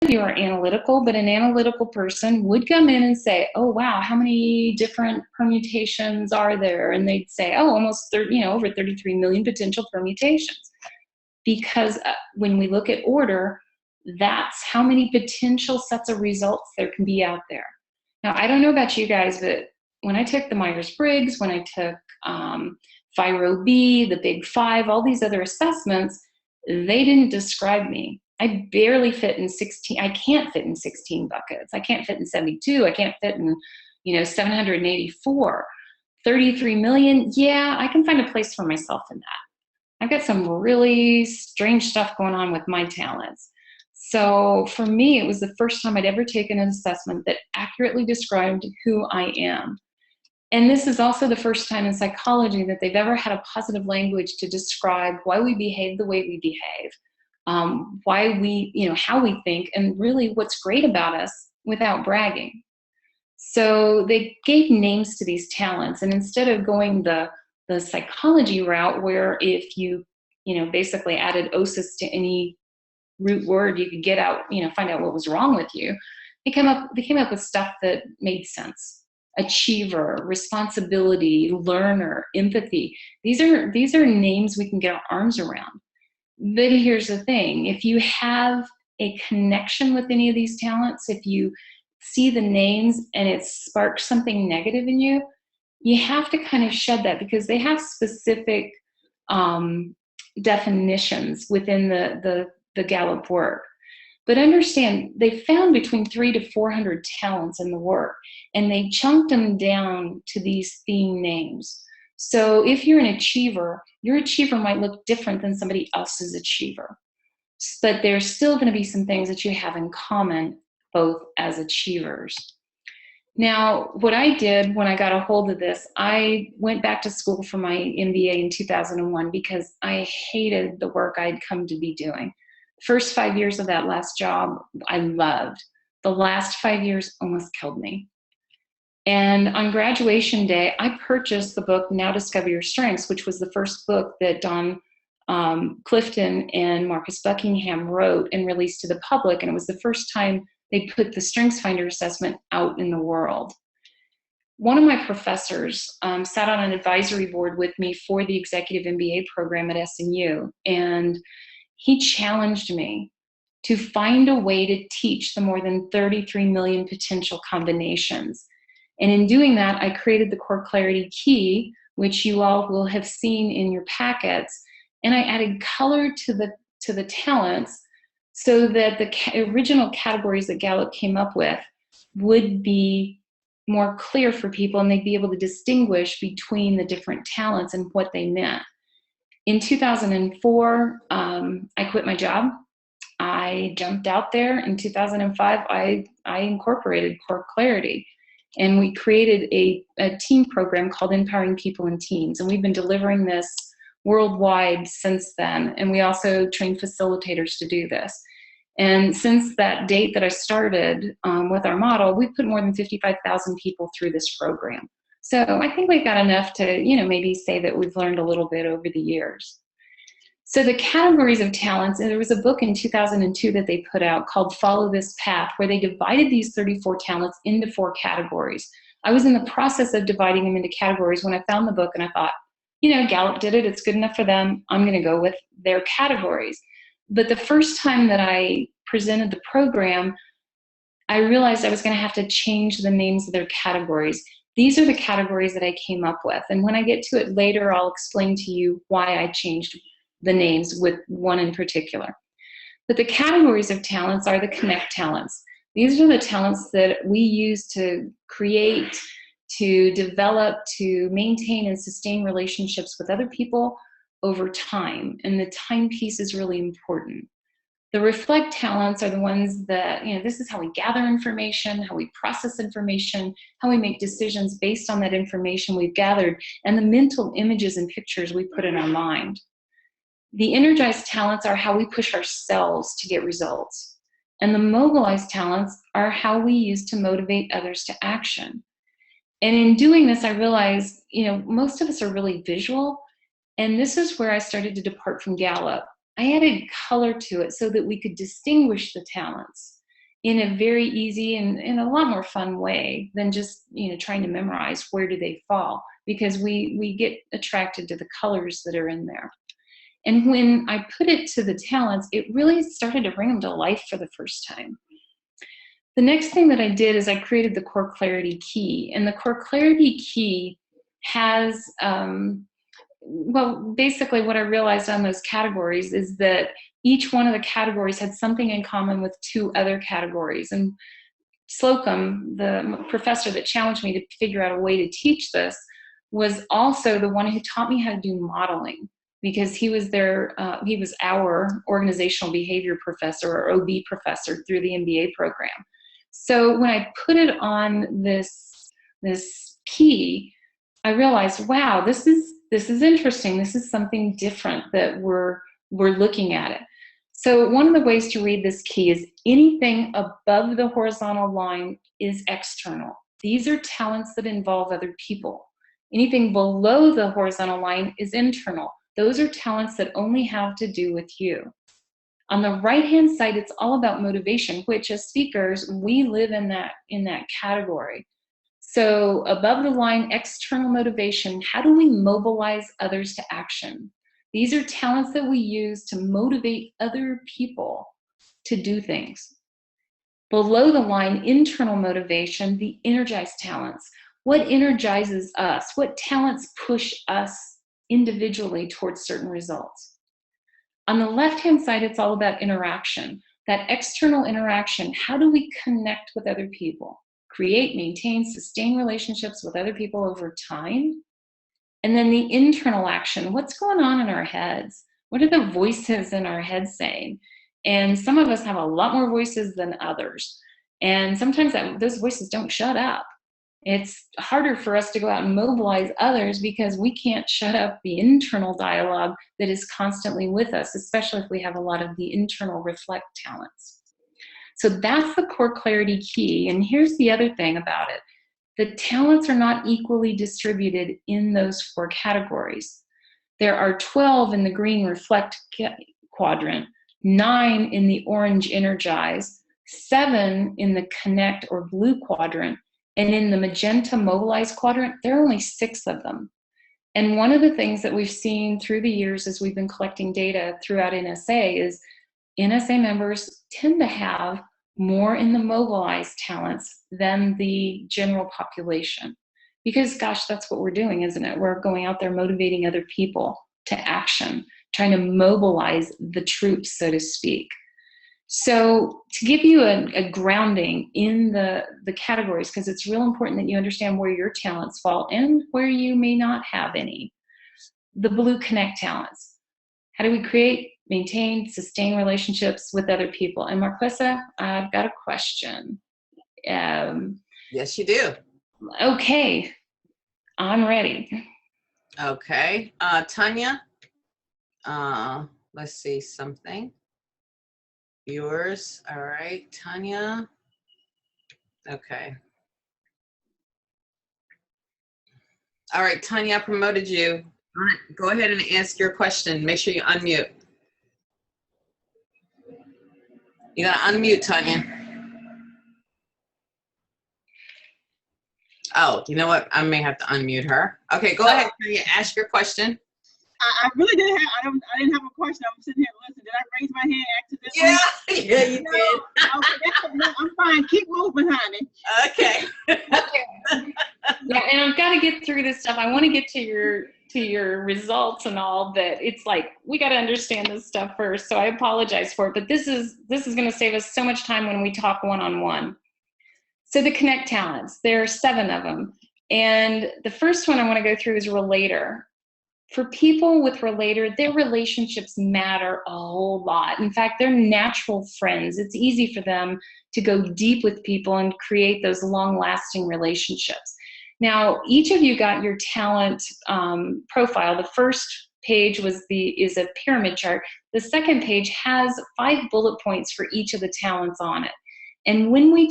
of you are analytical, but an analytical person would come in and say, oh, wow, how many different permutations are there? And they'd say, oh, almost 30, over 33 million potential permutations. Because when we look at order, that's how many potential sets of results there can be out there. Now, I don't know about you guys, but when I took the Myers-Briggs, when I took FIRO-B, the Big Five, all these other assessments, they didn't describe me. I barely fit in 16. I can't fit in 16 buckets. I can't fit in 72. I can't fit in, 784. 33 million, yeah, I can find a place for myself in that. I've got some really strange stuff going on with my talents. So for me, it was the first time I'd ever taken an assessment that accurately described who I am. And this is also the first time in psychology that they've ever had a positive language to describe why we behave the way we behave, why we, how we think, and really what's great about us without bragging. So they gave names to these talents, and instead of going the psychology route where if you, basically added osis to any root word, you could get out, find out what was wrong with you, they came up with stuff that made sense. Achiever, responsibility, learner, empathy. These are names we can get our arms around. But here's the thing, if you have a connection with any of these talents, if you see the names and it sparks something negative in you, you have to kind of shed that, because they have specific definitions within the Gallup work. But understand, they found between 300 to 400 talents in the work, and they chunked them down to these theme names. So if you're an achiever, your achiever might look different than somebody else's achiever. But there's still going to be some things that you have in common, both as achievers. Now, what I did when I got a hold of this, I went back to school for my MBA in 2001 because I hated the work I'd come to be doing. First 5 years of that last job, I loved. The last 5 years almost killed me. And on graduation day, I purchased the book, Now Discover Your Strengths, which was the first book that Don Clifton and Marcus Buckingham wrote and released to the public. And it was the first time they put the StrengthsFinder assessment out in the world. One of my professors sat on an advisory board with me for the executive MBA program at SMU. And he challenged me to find a way to teach the more than 33 million potential combinations. And in doing that, I created the Core Clarity Key, which you all will have seen in your packets. And I added color to the talents so that the original categories that Gallup came up with would be more clear for people, and they'd be able to distinguish between the different talents and what they meant. In 2004, I quit my job. I jumped out there. In 2005, I incorporated Core Clarity, and we created a team program called Empowering People in Teams. And we've been delivering this worldwide since then. And we also train facilitators to do this. And since that date that I started with our model, we've put more than 55,000 people through this program. So I think we've got enough to, maybe say that we've learned a little bit over the years. So the categories of talents, and there was a book in 2002 that they put out called Follow This Path, where they divided these 34 talents into 4 categories. I was in the process of dividing them into categories when I found the book, and I thought, Gallup did it. It's good enough for them. I'm going to go with their categories. But the first time that I presented the program, I realized I was going to have to change the names of their categories. These are the categories that I came up with. And when I get to it later, I'll explain to you why I changed the names with one in particular. But the categories of talents are the connect talents. These are the talents that we use to create, to develop, to maintain and sustain relationships with other people over time. And the time piece is really important. The reflect talents are the ones that, this is how we gather information, how we process information, how we make decisions based on that information we've gathered, and the mental images and pictures we put in our mind. The energized talents are how we push ourselves to get results. And the mobilized talents are how we use to motivate others to action. And in doing this, I realized, most of us are really visual. And this is where I started to depart from Gallup. I added color to it so that we could distinguish the talents. in a very easy and in a lot more fun way than just, you know, trying to memorize where do they fall, because we get attracted to the colors that are in there. And when I put it to the talents, it really started to bring them to life for the first time. The next thing that I did is I created the Core Clarity Key. And the Core Clarity Key has, well, basically what I realized on those categories is that each one of the categories had something in common with two other categories. And Slocum, the professor that challenged me to figure out a way to teach this, was also the one who taught me how to do modeling, because he was he was our organizational behavior professor, or OB professor, through the MBA program. So when I put it on this key, I realized, wow, this is interesting. This is something different that we're looking at it. So one of the ways to read this key is anything above the horizontal line is external. These are talents that involve other people. Anything below the horizontal line is internal. Those are talents that only have to do with you. On the right-hand side, it's all about motivation, which as speakers, we live in that category. So above the line, external motivation, how do we mobilize others to action? These are talents that we use to motivate other people to do things. Below the line, internal motivation, the energized talents. What energizes us? What talents push us individually towards certain results? On the left-hand side, it's all about interaction. That external interaction, how do we connect with other people? Create, maintain, sustain relationships with other people over time. And then the internal action, what's going on in our heads? What are the voices in our heads saying? And some of us have a lot more voices than others. And sometimes those voices don't shut up. It's harder for us to go out and mobilize others because we can't shut up the internal dialogue that is constantly with us, especially if we have a lot of the internal reflect talents. So that's the Core Clarity Key. And here's the other thing about it. The talents are not equally distributed in those 4 categories. There are 12 in the green reflect quadrant, 9 in the orange energize, 7 in the connect or blue quadrant, and in the magenta mobilize quadrant, there are only 6 of them. And one of the things that we've seen through the years as we've been collecting data throughout NSA is NSA members tend to have more in the mobilized talents than the general population. Because, gosh, that's what we're doing, isn't it? We're going out there motivating other people to action, trying to mobilize the troops, so to speak. So to give you a grounding in the categories, because it's real important that you understand where your talents fall and where you may not have any. The blue connect talents. How do we create, maintain, sustain relationships with other people? And Marquesa, I've got a question. Yes, you do. Okay, I'm ready. Okay, Tanya, let's see something. Yours, all right, Tanya. Okay. All right, Tanya, I promoted you. All right, go ahead and ask your question. Make sure you unmute. You gotta unmute, Tanya. Oh, you know what? I may have to unmute her. Okay, go ahead, Tanya. Ask your question. I really didn't have. I didn't have a question. I was sitting here listening. Did I raise my hand accidentally? Yeah, you did. Okay, no, I'm fine. Keep moving, honey. Okay. Yeah, and I've got to get through this stuff. I want to get to your results and all, but it's like we got to understand this stuff first. So I apologize for it, but this is going to save us so much time when we talk one-on-one. So the connect talents, there are 7 of them, and the first one I want to go through is relator. For people with relator, their relationships matter a whole lot. In fact, they're natural friends. It's easy for them to go deep with people and create those long-lasting relationships. Now, each of you got your talent profile. The first page is a pyramid chart. The second page has 5 bullet points for each of the talents on it. And when we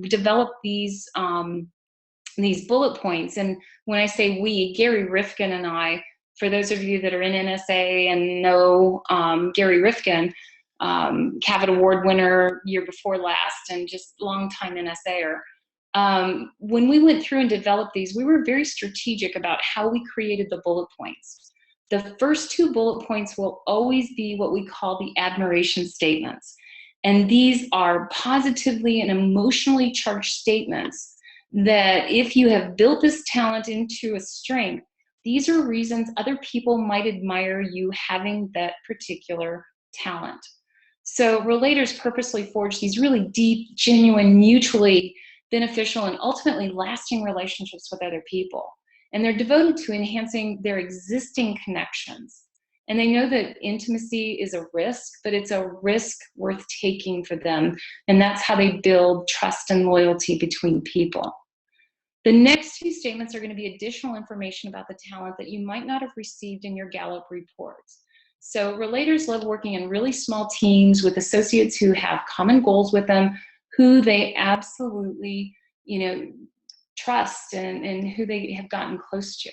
develop these bullet points, and when I say we, Gary Rifkin and I, for those of you that are in NSA and know Gary Rifkin, Cavett Award winner year before last, and just longtime NSAer. When we went through and developed these, we were very strategic about how we created the bullet points. The first 2 bullet points will always be what we call the admiration statements. And these are positively and emotionally charged statements that if you have built this talent into a strength, these are reasons other people might admire you having that particular talent. So relators purposely forge these really deep, genuine, mutually beneficial, and ultimately lasting relationships with other people. And they're devoted to enhancing their existing connections. And they know that intimacy is a risk, but it's a risk worth taking for them. And that's how they build trust and loyalty between people. The next 2 statements are going to be additional information about the talent that you might not have received in your Gallup reports. So relators love working in really small teams with associates who have common goals with them, who they absolutely, trust and who they have gotten close to.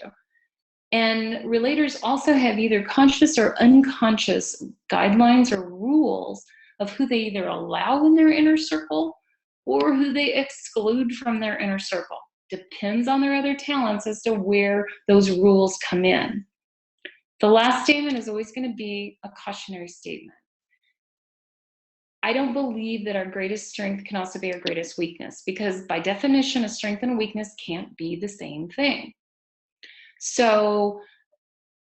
And relators also have either conscious or unconscious guidelines or rules of who they either allow in their inner circle or who they exclude from their inner circle. Depends on their other talents as to where those rules come in. The last statement is always going to be a cautionary statement. I don't believe that our greatest strength can also be our greatest weakness, because by definition, a strength and a weakness can't be the same thing. So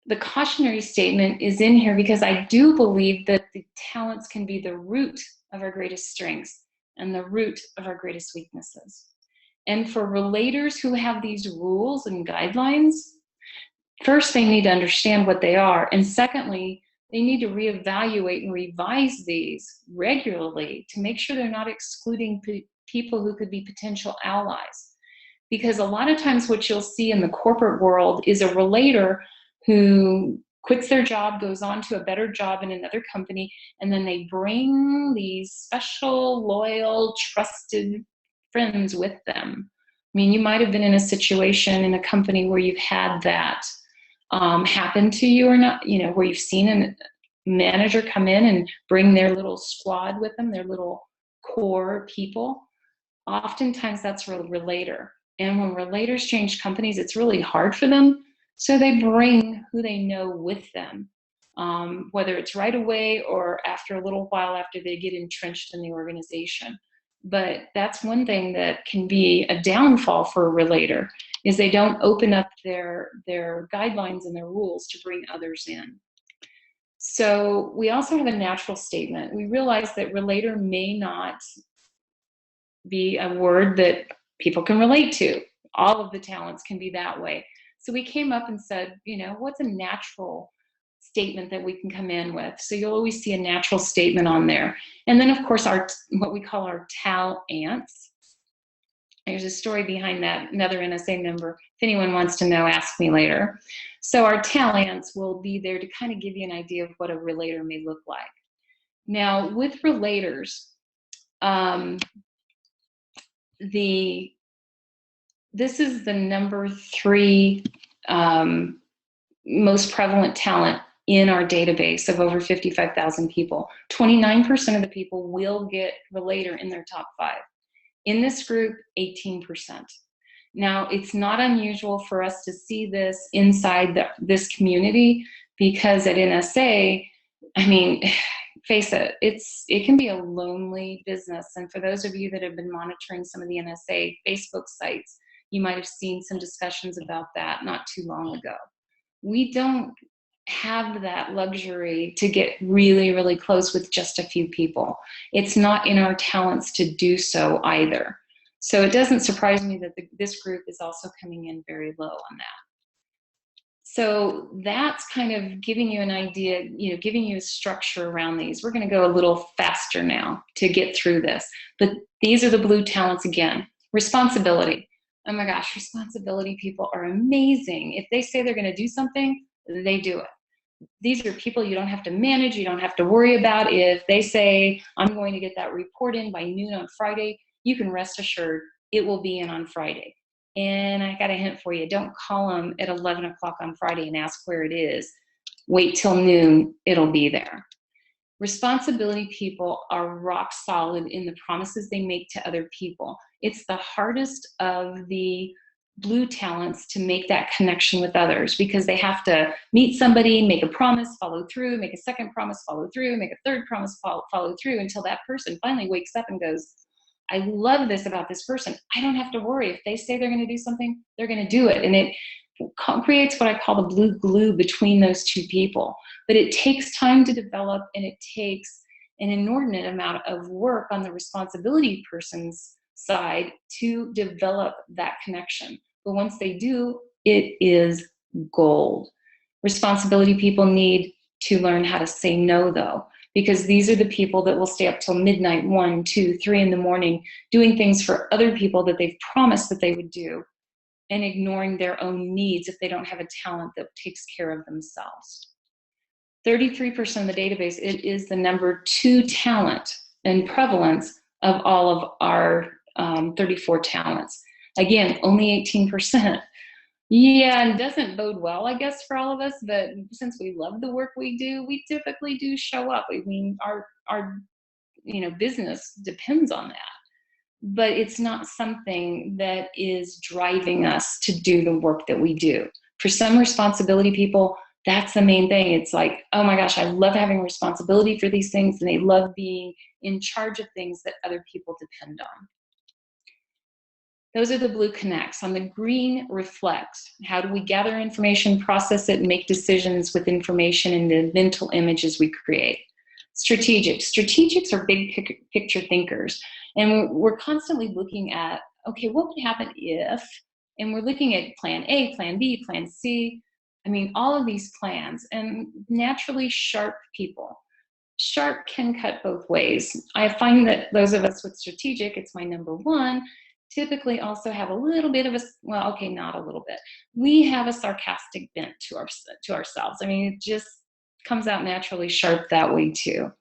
the cautionary statement is in here because I do believe that the talents can be the root of our greatest strengths and the root of our greatest weaknesses. And for relators who have these rules and guidelines, first, they need to understand what they are. And secondly, they need to reevaluate and revise these regularly to make sure they're not excluding people who could be potential allies. Because a lot of times what you'll see in the corporate world is a relator who quits their job, goes on to a better job in another company, and then they bring these special, loyal, trusted friends with them. I mean, you might have been in a situation in a company where you've had that happen to you or not, where you've seen a manager come in and bring their little squad with them, their little core people. Oftentimes that's a relator. And when relators change companies, it's really hard for them. So they bring who they know with them, whether it's right away or after a little while after they get entrenched in the organization. But that's one thing that can be a downfall for a relator, is they don't open up their guidelines and their rules to bring others in. So we also have a natural statement. We realize that relator may not be a word that people can relate to. All of the talents can be that way. So we came up and said, what's a natural statement that we can come in with? So you'll always see a natural statement on there. And then of course what we call our TAL ants. There's a story behind that, another NSA member. If anyone wants to know, ask me later. So our TAL ants will be there to kind of give you an idea of what a relator may look like. Now with relators, this is the number 3 most prevalent talent in our database of over 55,000 people. 29% of the people will get relator in their top 5. In this group, 18%. Now, it's not unusual for us to see this inside this community, because at NSA, I mean, face it, it can be a lonely business. And for those of you that have been monitoring some of the NSA Facebook sites, you might have seen some discussions about that not too long ago. We don't have that luxury to get really, really close with just a few people. It's not in our talents to do so either. So it doesn't surprise me that this group is also coming in very low on that. So that's kind of giving you an idea, giving you a structure around these. We're going to go a little faster now to get through this. But these are the blue talents again. Responsibility. Oh my gosh, responsibility people are amazing. If they say they're going to do something, they do it. These are people you don't have to manage, you don't have to worry about. If they say, I'm going to get that report in by noon on Friday, you can rest assured it will be in on Friday. And I got a hint for you. Don't call them at 11 o'clock on Friday and ask where it is. Wait till noon, it'll be there. Responsibility people are rock solid in the promises they make to other people. It's the hardest of the blue talents to make that connection with others, because they have to meet somebody, make a promise, follow through, make a second promise, follow through, make a third promise, follow through, until that person finally wakes up and goes, I love this about this person. I don't have to worry. If they say they're going to do something, they're going to do it. And it creates what I call the blue glue between those two people. But it takes time to develop, and it takes an inordinate amount of work on the responsibility person's side to develop that connection. But once they do, it is gold. Responsibility people need to learn how to say no, though, because these are the people that will stay up till midnight, 1, 2, 3 in the morning, doing things for other people that they've promised that they would do, and ignoring their own needs if they don't have a talent that takes care of themselves. 33% of the database, it is the number 2 talent and prevalence of all of our 34 talents. Again, only 18%. Yeah, and doesn't bode well, I guess, for all of us, but since we love the work we do, we typically do show up. I mean, our business depends on that. But it's not something that is driving us to do the work that we do. For some responsibility people, that's the main thing. It's like, oh my gosh, I love having responsibility for these things, and they love being in charge of things that other people depend on. Those are the blue connects. On the green, reflects. How do we gather information, process it, and make decisions with information in the mental images we create? Strategics. Strategics are big picture thinkers. And we're constantly looking at, okay, what would happen if, and we're looking at plan A, plan B, plan C. I mean, all of these plans, and naturally sharp people. Sharp can cut both ways. I find that those of us with strategic, it's my number 1, typically also have a little bit of a, well, okay, not a little bit. We have a sarcastic bent to ourselves. I mean, it just comes out naturally sharp that way too.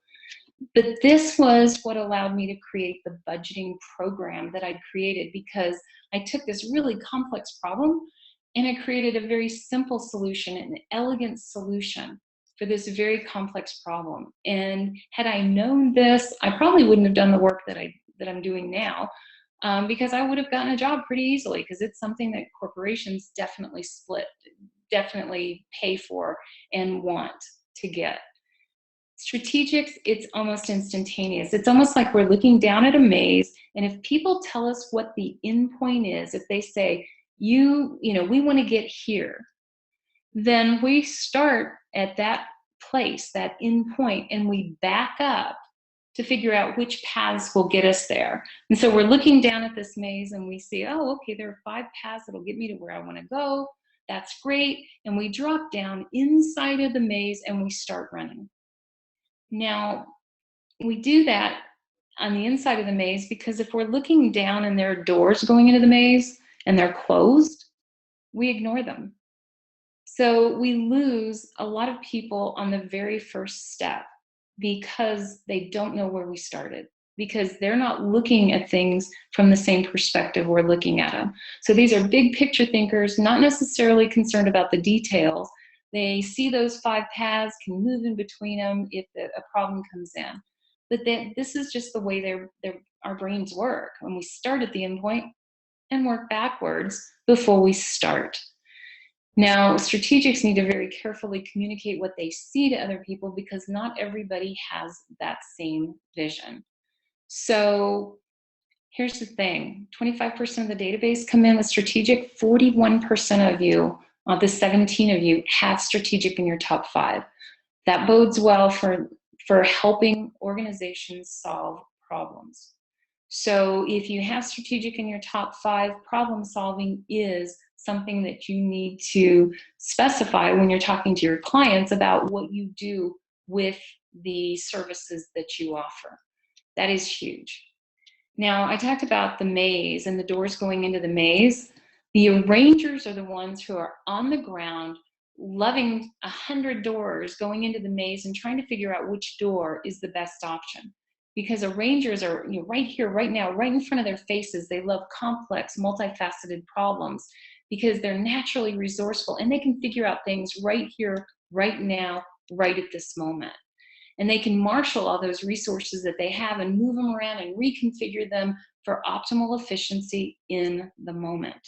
But this was what allowed me to create the budgeting program that I created, because I took this really complex problem and I created a very simple solution, an elegant solution for this very complex problem. And had I known this, I probably wouldn't have done the work that I'm doing now, because I would have gotten a job pretty easily, because it's something that corporations definitely pay for and want to get. Strategics, it's almost instantaneous. It's almost like we're looking down at a maze, and if people tell us what the end point is, if they say, we want to get here, then we start at that place, that end point, and we back up to figure out which paths will get us there. And so we're looking down at this maze and we see, oh, okay, there are 5 paths that'll get me to where I want to go. That's great. And we drop down inside of the maze and we start running. Now, we do that on the inside of the maze because if we're looking down and there are doors going into the maze and they're closed, we ignore them. So we lose a lot of people on the very first step because they don't know where we started, because they're not looking at things from the same perspective we're looking at them. So these are big picture thinkers, not necessarily concerned about the details. They see those 5 paths, can move in between them if a problem comes in. But this is just the way our brains work. When we start at the end point and work backwards before we start. Now, strategics need to very carefully communicate what they see to other people because not everybody has that same vision. So here's the thing, 25% of the database come in with strategic, 41% of you, the 17 of you, have strategic in your top 5. That bodes well for helping organizations solve problems. So if you have strategic in your top 5, problem solving is something that you need to specify when you're talking to your clients about what you do with the services that you offer. That is huge. Now, I talked about the maze and the doors going into the maze. The arrangers are the ones who are on the ground loving 100 doors going into the maze and trying to figure out which door is the best option. Because arrangers are right here, right now, right in front of their faces. They love complex, multifaceted problems because they're naturally resourceful and they can figure out things right here, right now, right at this moment. And they can marshal all those resources that they have and move them around and reconfigure them for optimal efficiency in the moment.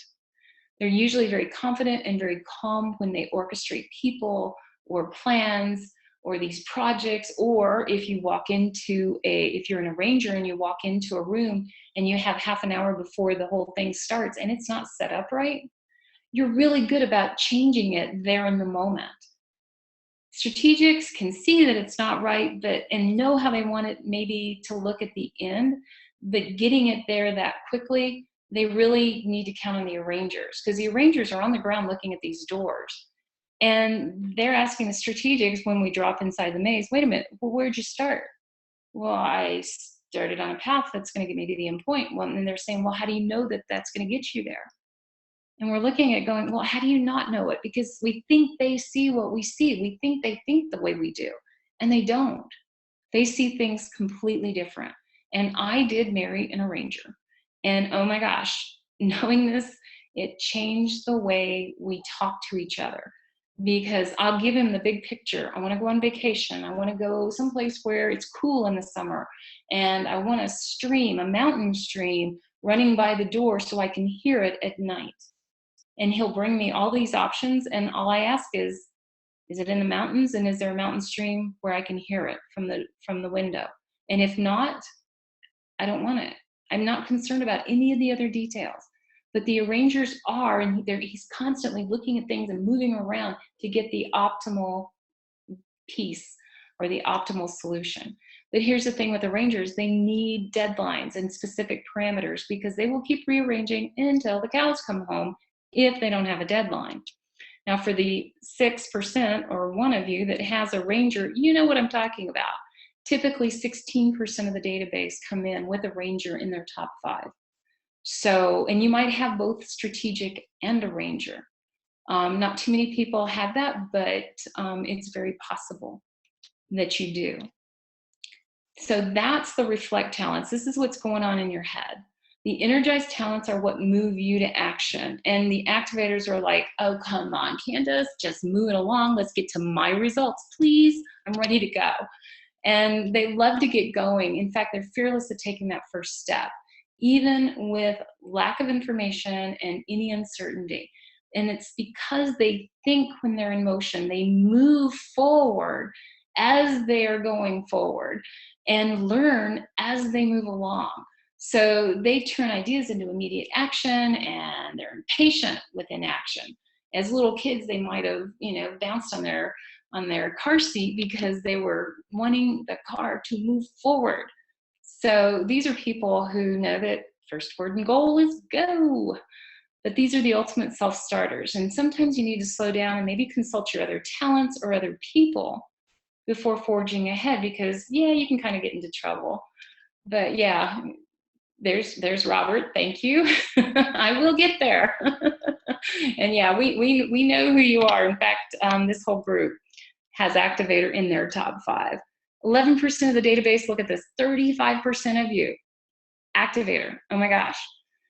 They're usually very confident and very calm when they orchestrate people or plans or these projects, or if you walk into if you're an arranger and you walk into a room and you have half an hour before the whole thing starts and it's not set up right, you're really good about changing it there in the moment. Strategics can see that it's not right, and know how they want it maybe to look at the end, but getting it there that quickly, they really need to count on the arrangers, because the arrangers are on the ground looking at these doors. And they're asking the strategics when we drop inside the maze, wait a minute, well, where'd you start? Well, I started on a path that's going to get me to the end point. Well, and then they're saying, well, how do you know that that's going to get you there? And we're looking at going, well, how do you not know it? Because we think they see what we see. We think they think the way we do, and they don't. They see things completely different. And I did marry an arranger. And oh my gosh, knowing this, it changed the way we talk to each other. Because I'll give him the big picture. I want to go on vacation. I want to go someplace where it's cool in the summer. And I want a stream, a mountain stream, running by the door so I can hear it at night. And he'll bring me all these options. And all I ask is it in the mountains? And is there a mountain stream where I can hear it from the window? And if not, I don't want it. I'm not concerned about any of the other details. But the arrangers are, and he's constantly looking at things and moving around to get the optimal piece or the optimal solution. But here's the thing with arrangers, they need deadlines and specific parameters, because they will keep rearranging until the cows come home if they don't have a deadline. Now for the 6% or one of you that has a ranger, you know what I'm talking about. Typically 16% of the database come in with a ranger in their top 5. So, and you might have both strategic and a ranger. Not too many people have that, but it's very possible that you do. So that's the reflect talents. This is what's going on in your head. The energized talents are what move you to action. And the activators are like, oh, come on, Candace, just move it along. Let's get to my results, please. I'm ready to go. And they love to get going. In fact, they're fearless at taking that first step, even with lack of information and any uncertainty. And it's because they think when they're in motion, they move forward as they are going forward and learn as they move along. So they turn ideas into immediate action, and they're impatient with inaction. As little kids, they might have, bounced on their car seat because they were wanting the car to move forward. So these are people who know that first word and goal is go. But these are the ultimate self-starters. And sometimes you need to slow down and maybe consult your other talents or other people before forging ahead, because yeah, you can kind of get into trouble. But yeah, there's Robert, thank you. I will get there. And yeah, we know who you are. In fact, this whole group has activator in their top 5. 11% of the database, look at this, 35% of you, activator. Oh my gosh.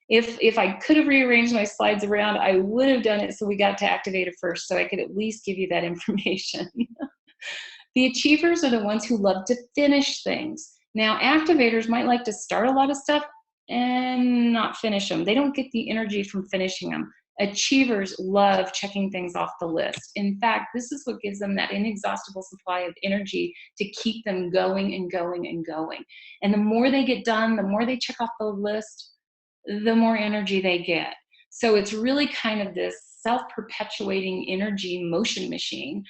If I could have rearranged my slides around, I would have done it so we got to activator first, so I could at least give you that information. The achievers are the ones who love to finish things. Now, activators might like to start a lot of stuff and not finish them. They don't get the energy from finishing them. Achievers love checking things off the list. In fact, this is what gives them that inexhaustible supply of energy to keep them going and going and going. And the more they get done, the more they check off the list, the more energy they get. So it's really kind of this self-perpetuating energy motion machine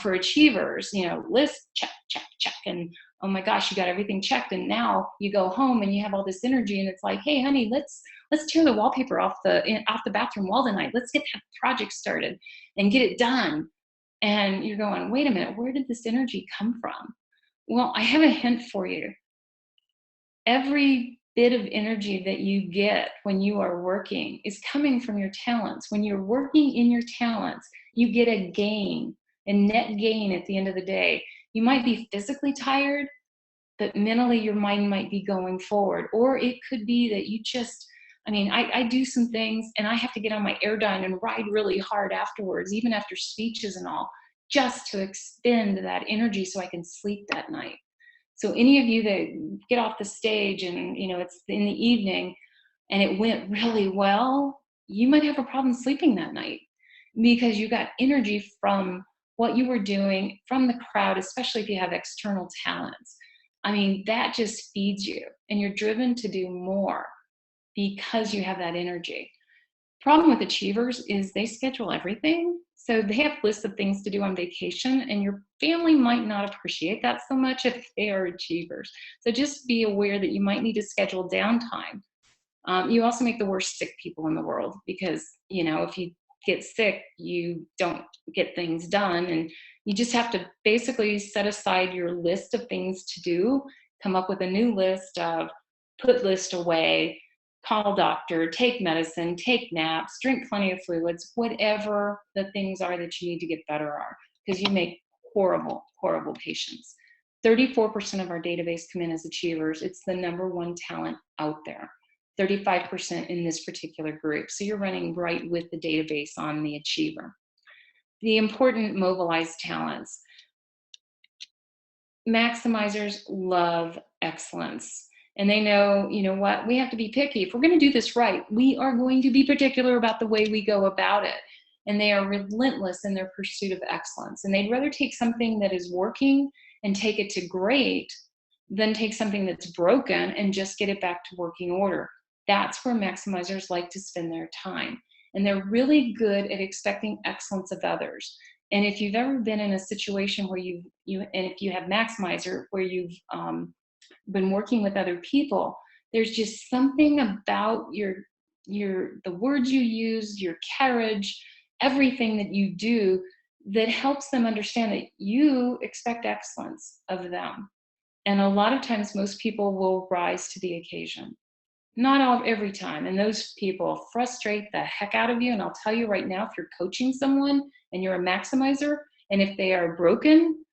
for achievers. List, check, check, check, and oh my gosh, you got everything checked, and now you go home and you have all this energy, and it's like, hey honey, let's tear the wallpaper off the bathroom wall tonight. Let's get that project started and get it done. And you're going, wait a minute, where did this energy come from? Well, I have a hint for you. Every bit of energy that you get when you are working is coming from your talents. When you're working in your talents, you get a gain, a net gain at the end of the day. You might be physically tired, but mentally your mind might be going forward. Or it could be that you just, I do some things and I have to get on my Airdyne and ride really hard afterwards, even after speeches and all, just to expend that energy so I can sleep that night. So any of you that get off the stage and, you know, it's in the evening and it went really well, you might have a problem sleeping that night because you got energy from what you were doing, from the crowd, especially if you have external talents. I mean, that just feeds you and you're driven to do more because you have that energy. Problem with achievers is they schedule everything. So they have lists of things to do on vacation, and your family might not appreciate that so much if they are achievers. So just be aware that you might need to schedule downtime. You also make the worst sick people in the world because, you know, if you get sick, you don't get things done. And you just have to basically set aside your list of things to do, come up with a new list of put list away, call doctor, take medicine, take naps, drink plenty of fluids, whatever the things are that you need to get better are, because you make horrible, horrible patients. 34% of our database come in as achievers. It's the #1 talent out there. 35% in this particular group. So you're running right with the database on the achiever. The important mobilized talents. Maximizers love excellence. And they know, you know what, we have to be picky. If we're going to do this right, we are going to be particular about the way we go about it. And they are relentless in their pursuit of excellence. And they'd rather take something that is working and take it to great than take something that's broken and just get it back to working order. That's where maximizers like to spend their time. And they're really good at expecting excellence of others. And if you've ever been in a situation where and if you have maximizer where you've been working with other people, there's just something about the words you use, your carriage, everything that you do that helps them understand that you expect excellence of them. And a lot of times most people will rise to the occasion. Not every time. And those people frustrate the heck out of you. And I'll tell you right now, if you're coaching someone and you're a maximizer, and if they are broken,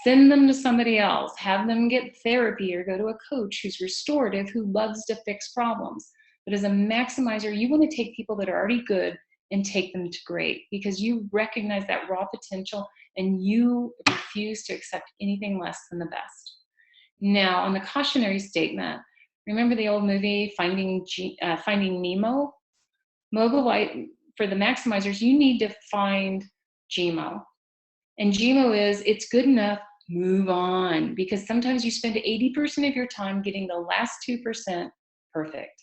send them to somebody else. Have them get therapy or go to a coach who's restorative, who loves to fix problems. But as a maximizer, you want to take people that are already good and take them to great, because you recognize that raw potential and you refuse to accept anything less than the best. Now, on the cautionary statement, remember the old movie Finding Nemo? For the maximizers, you need to find GMO. And GMO is, it's good enough, move on. Because sometimes you spend 80% of your time getting the last 2% perfect.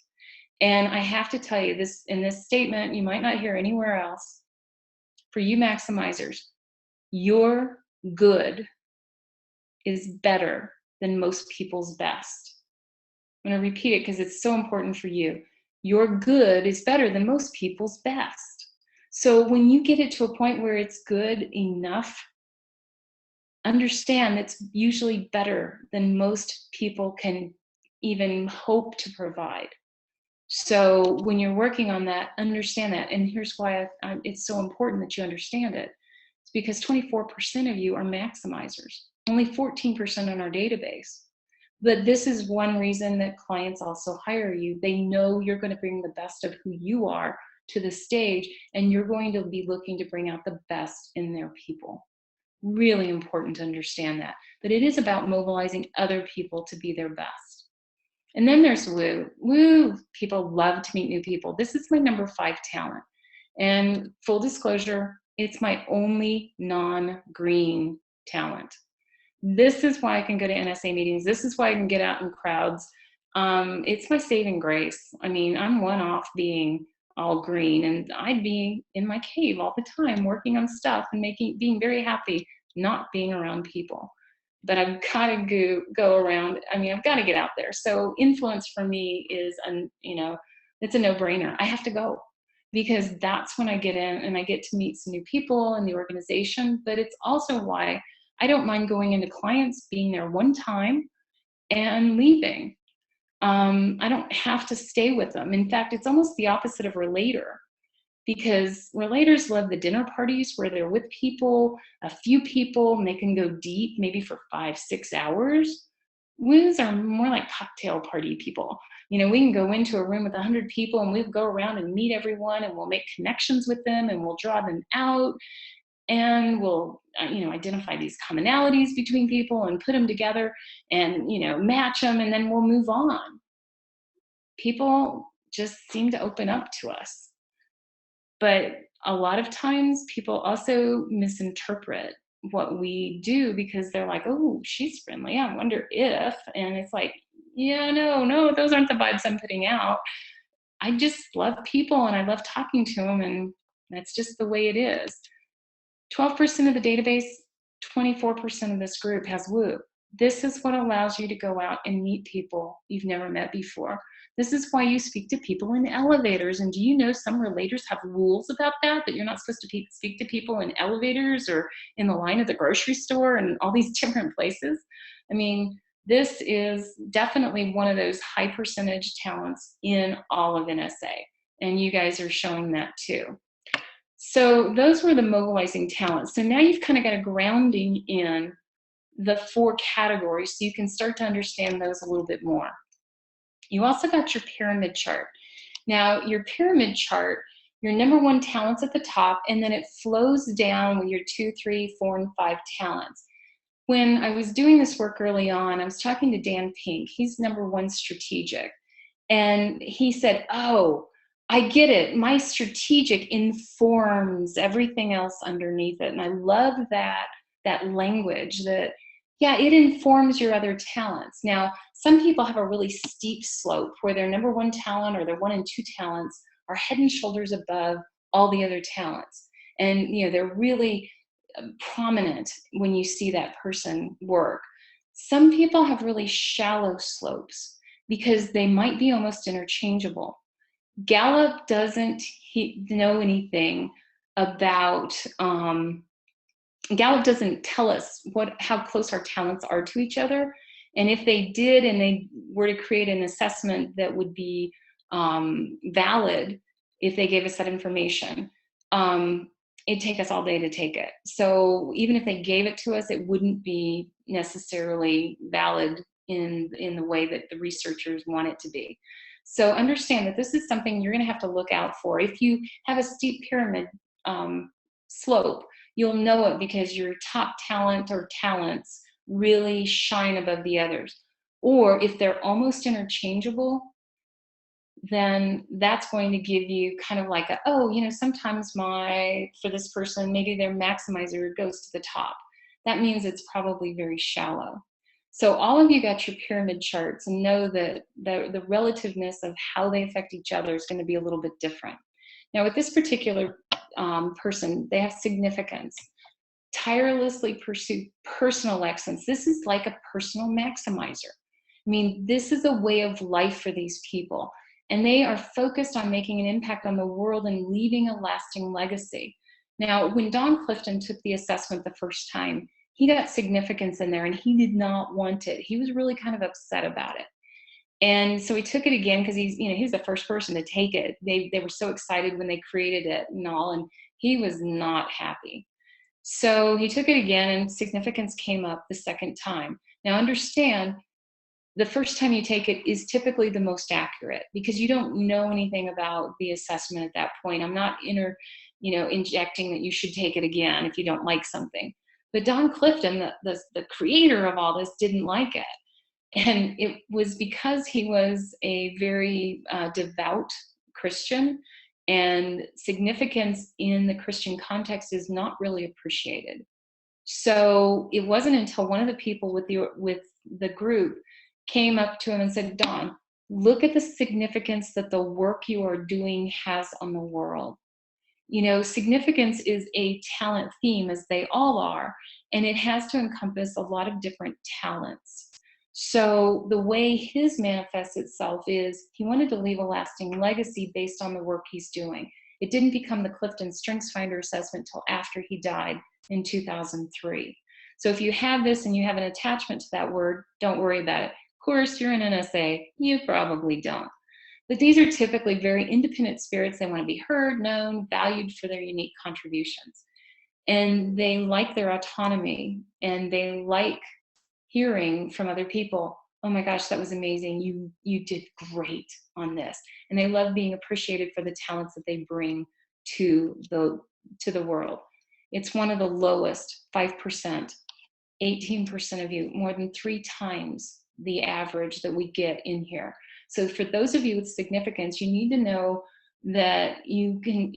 And I have to tell you, this in this statement, you might not hear anywhere else. For you maximizers, your good is better than most people's best. I'm going to repeat it because it's so important for you. Your good is better than most people's best. So when you get it to a point where it's good enough, understand it's usually better than most people can even hope to provide. So when you're working on that, understand that. And here's why it's so important that you understand it. It's because 24% of you are maximizers, only 14% on our database. But this is one reason that clients also hire you. They know you're going to bring the best of who you are to the stage, and you're going to be looking to bring out the best in their people. Really important to understand that. But it is about mobilizing other people to be their best. And then there's woo. Woo, people love to meet new people. This is my #5 talent. And full disclosure, it's my only non-green talent. This is why I can go to NSA meetings. This is why I can get out in crowds. It's my saving grace. I mean, I'm one off being all green, and I'd be in my cave all the time working on stuff and being very happy not being around people. But I've got to go around. I mean, I've got to get out there. So influence for me is, it's a no-brainer. I have to go, because that's when I get in and I get to meet some new people in the organization. But it's also why I don't mind going into clients, being there one time and leaving. I don't have to stay with them. In fact, it's almost the opposite of relator, because relators love the dinner parties where they're with people, a few people, and they can go deep, maybe for 5-6 hours. Woos are more like cocktail party people. We can go into a room with 100 people and we'll go around and meet everyone, and we'll make connections with them and we'll draw them out. and we'll identify these commonalities between people and put them together and match them, and then we'll move on. People just seem to open up to us. But a lot of times people also misinterpret what we do because they're like, oh, she's friendly, I wonder if, and it's like, yeah, no, those aren't the vibes I'm putting out. I just love people and I love talking to them, and that's just the way it is. 12% of the database, 24% of this group has woo. This is what allows you to go out and meet people you've never met before. This is why you speak to people in elevators. And do you know some relators have rules about that you're not supposed to speak to people in elevators or in the line at the grocery store and all these different places? I mean, this is definitely one of those high percentage talents in all of NSA. And you guys are showing that too. So those were the mobilizing talents. So now you've kind of got a grounding in the 4 categories, so you can start to understand those a little bit more. You also got your pyramid chart. Now, your pyramid chart, your number 1 talent's at the top, and then it flows down with your 2, 3, 4, and 5 talents. When I was doing this work early on, I was talking to Dan Pink. He's number 1 strategic. And he said, oh, I get it. My strategic informs everything else underneath it. And I love that language that, yeah, it informs your other talents. Now, some people have a really steep slope where their number 1 talent or their 1 and 2 talents are head and shoulders above all the other talents. And, they're really prominent when you see that person work. Some people have really shallow slopes because they might be almost interchangeable. Gallup doesn't know anything about, Gallup doesn't tell us how close our talents are to each other. And if they did and they were to create an assessment that would be valid, if they gave us that information, it'd take us all day to take it. So even if they gave it to us, it wouldn't be necessarily valid in the way that the researchers want it to be. So understand that this is something you're going to have to look out for. If you have a steep pyramid slope, you'll know it because your top talent or talents really shine above the others. Or if they're almost interchangeable, then that's going to give you kind of like sometimes for this person, maybe their maximizer goes to the top. That means it's probably very shallow. So all of you got your pyramid charts and know that the relativeness of how they affect each other is going to be a little bit different. Now with this particular person, they have significance. Tirelessly pursue personal excellence. This is like a personal maximizer. I mean, this is a way of life for these people. And they are focused on making an impact on the world and leaving a lasting legacy. Now, when Don Clifton took the assessment the first time, he got significance in there and he did not want it. He was really kind of upset about it. And so he took it again because he's the first person to take it. They were so excited when they created it and all, and he was not happy. So he took it again and significance came up the second time. Now understand, the first time you take it is typically the most accurate because you don't know anything about the assessment at that point. I'm not injecting that you should take it again if you don't like something. But Don Clifton, the creator of all this, didn't like it. And it was because he was a very devout Christian, and significance in the Christian context is not really appreciated. So it wasn't until one of the people with the group came up to him and said, Don, look at the significance that the work you are doing has on the world. Significance is a talent theme, as they all are, and it has to encompass a lot of different talents. So the way his manifests itself is he wanted to leave a lasting legacy based on the work he's doing. It didn't become the Clifton StrengthsFinder assessment till after he died in 2003. So if you have this and you have an attachment to that word, don't worry about it. Of course, you're an NSA, you probably don't. But these are typically very independent spirits. They want to be heard, known, valued for their unique contributions. And they like their autonomy, and they like hearing from other people, oh my gosh, that was amazing. You did great on this. And they love being appreciated for the talents that they bring to the world. It's one of the lowest, 5%. 18% of you, more than 3 times the average that we get in here. So for those of you with significance, you need to know that you can,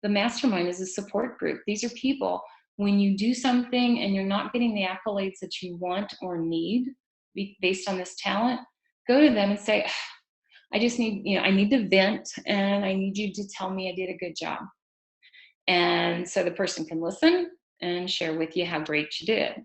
the mastermind is a support group. These are people, when you do something and you're not getting the accolades that you want or need based on this talent, go to them and say, I just need, I need to vent, and I need you to tell me I did a good job. And so the person can listen and share with you how great you did.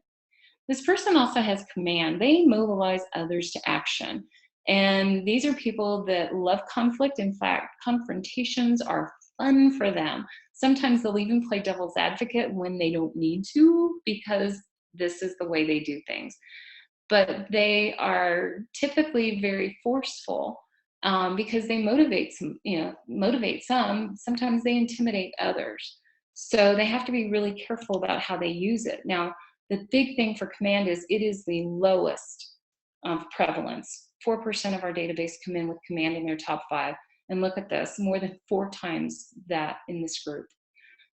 This person also has command. They mobilize others to action. And these are people that love conflict. In fact, confrontations are fun for them. Sometimes they'll even play devil's advocate when they don't need to, because this is the way they do things. But they are typically very forceful because they motivate some. Sometimes they intimidate others. So they have to be really careful about how they use it. Now, the big thing for command is it is the lowest of prevalence. 4% of our database come in with command in their top 5. And look at this, more than 4 times that in this group.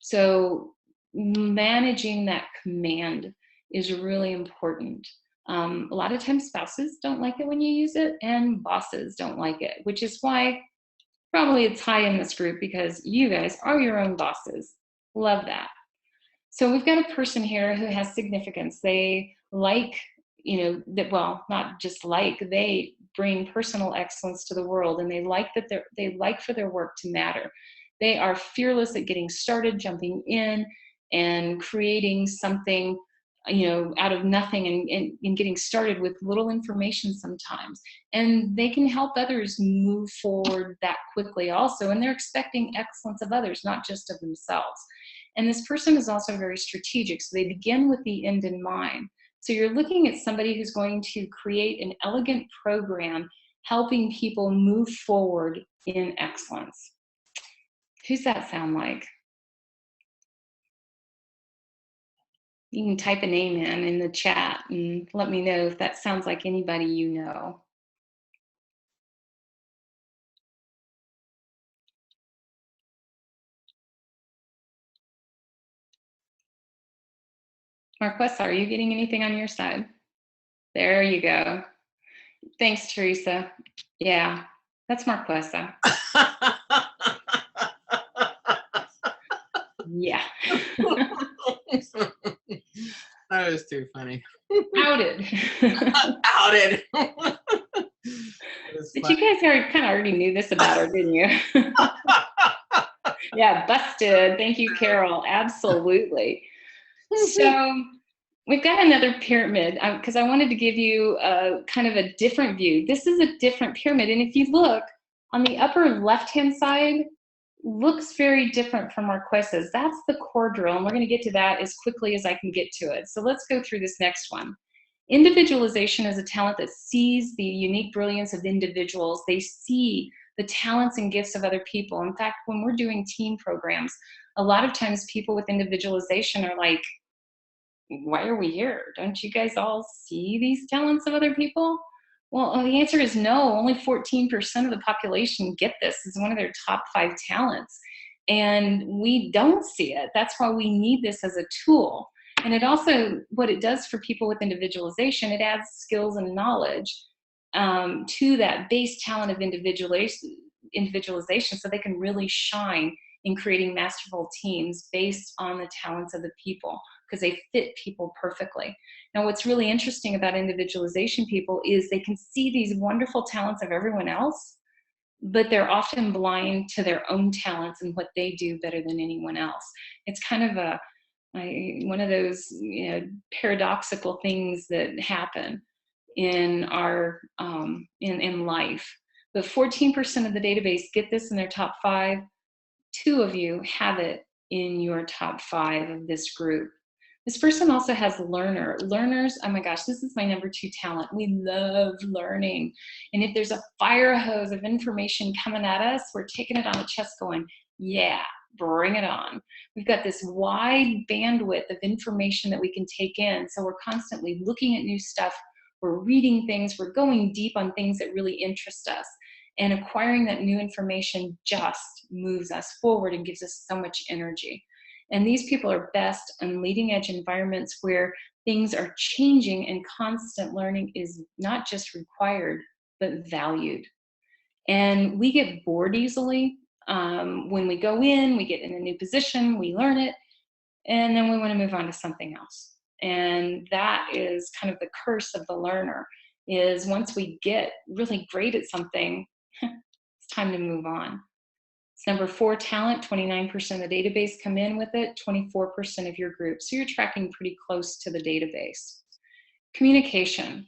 So managing that command is really important. A lot of times spouses don't like it when you use it, and bosses don't like it, which is why probably it's high in this group, because you guys are your own bosses. Love that. So we've got a person here who has significance. They like, not just like, they bring personal excellence to the world, and they like for their work to matter. They are fearless at getting started, jumping in and creating something, out of nothing, and getting started with little information sometimes. And they can help others move forward that quickly also. And they're expecting excellence of others, not just of themselves. And this person is also very strategic. So they begin with the end in mind. So you're looking at somebody who's going to create an elegant program, helping people move forward in excellence. Who's that sound like? You can type a name in the chat and let me know if that sounds like anybody you know. Marquessa, are you getting anything on your side? There you go. Thanks, Teresa. Yeah, that's Marquessa. Yeah. That was too funny. Outed. Outed. But you guys kind of already knew this about her, didn't you? Yeah, busted. Thank you, Carol. Absolutely. So we've got another pyramid, because I wanted to give you a kind of a different view. This is a different pyramid. And if you look on the upper left-hand side, looks very different from Marquessa's. That's the core drill, and we're going to get to that as quickly as I can get to it. So let's go through this next one. Individualization is a talent that sees the unique brilliance of individuals. They see the talents and gifts of other people. In fact, when we're doing team programs, a lot of times people with individualization are like, why are we here? Don't you guys all see these talents of other people? Well, the answer is no. Only 14% of the population get this. It's one of their top 5 talents. And we don't see it. That's why we need this as a tool. And it also, what it does for people with individualization, it adds skills and knowledge to that base talent of individualization, so they can really shine in creating masterful teams based on the talents of the people, because they fit people perfectly. Now, what's really interesting about individualization people is they can see these wonderful talents of everyone else, but they're often blind to their own talents and what they do better than anyone else. It's kind of one of those paradoxical things that happen in our in life. But 14% of the database get this in their top 5. 2 of you have it in your top 5 of this group. This person also has learner. Learners, oh my gosh, this is my number 2 talent. We love learning. And if there's a fire hose of information coming at us, we're taking it on the chest going, yeah, bring it on. We've got this wide bandwidth of information that we can take in. So we're constantly looking at new stuff. We're reading things. We're going deep on things that really interest us. And acquiring that new information just moves us forward and gives us so much energy. And these people are best in leading edge environments where things are changing and constant learning is not just required, but valued. And we get bored easily. When we go in, we get in a new position, we learn it, and then we want to move on to something else. And that is kind of the curse of the learner, is once we get really great at something, it's time to move on. It's number 4, talent. 29% of the database come in with it, 24% of your group. So you're tracking pretty close to the database. Communication.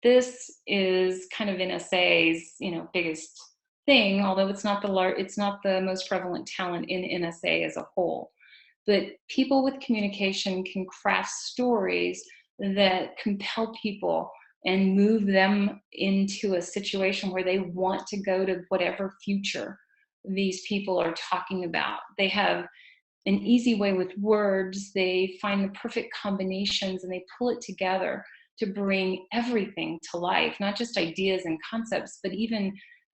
This is kind of NSA's, biggest thing, although it's not the most prevalent talent in NSA as a whole. But people with communication can craft stories that compel people and move them into a situation where they want to go to whatever future these people are talking about. They have an easy way with words. They find the perfect combinations and they pull it together to bring everything to life, not just ideas and concepts, but even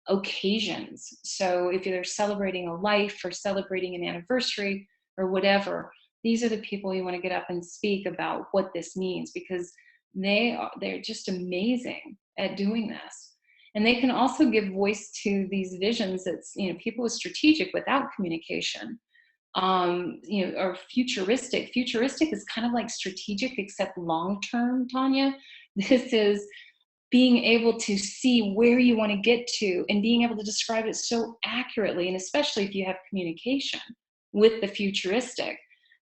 occasions. So if they're celebrating a life or celebrating an anniversary or whatever, these are the people you want to get up and speak about what this means, because they're just amazing at doing this. And they can also give voice to these visions that's, people with strategic without communication, or futuristic. Futuristic is kind of like strategic, except long-term, Tanya. This is being able to see where you want to get to and being able to describe it so accurately, and especially if you have communication with the futuristic.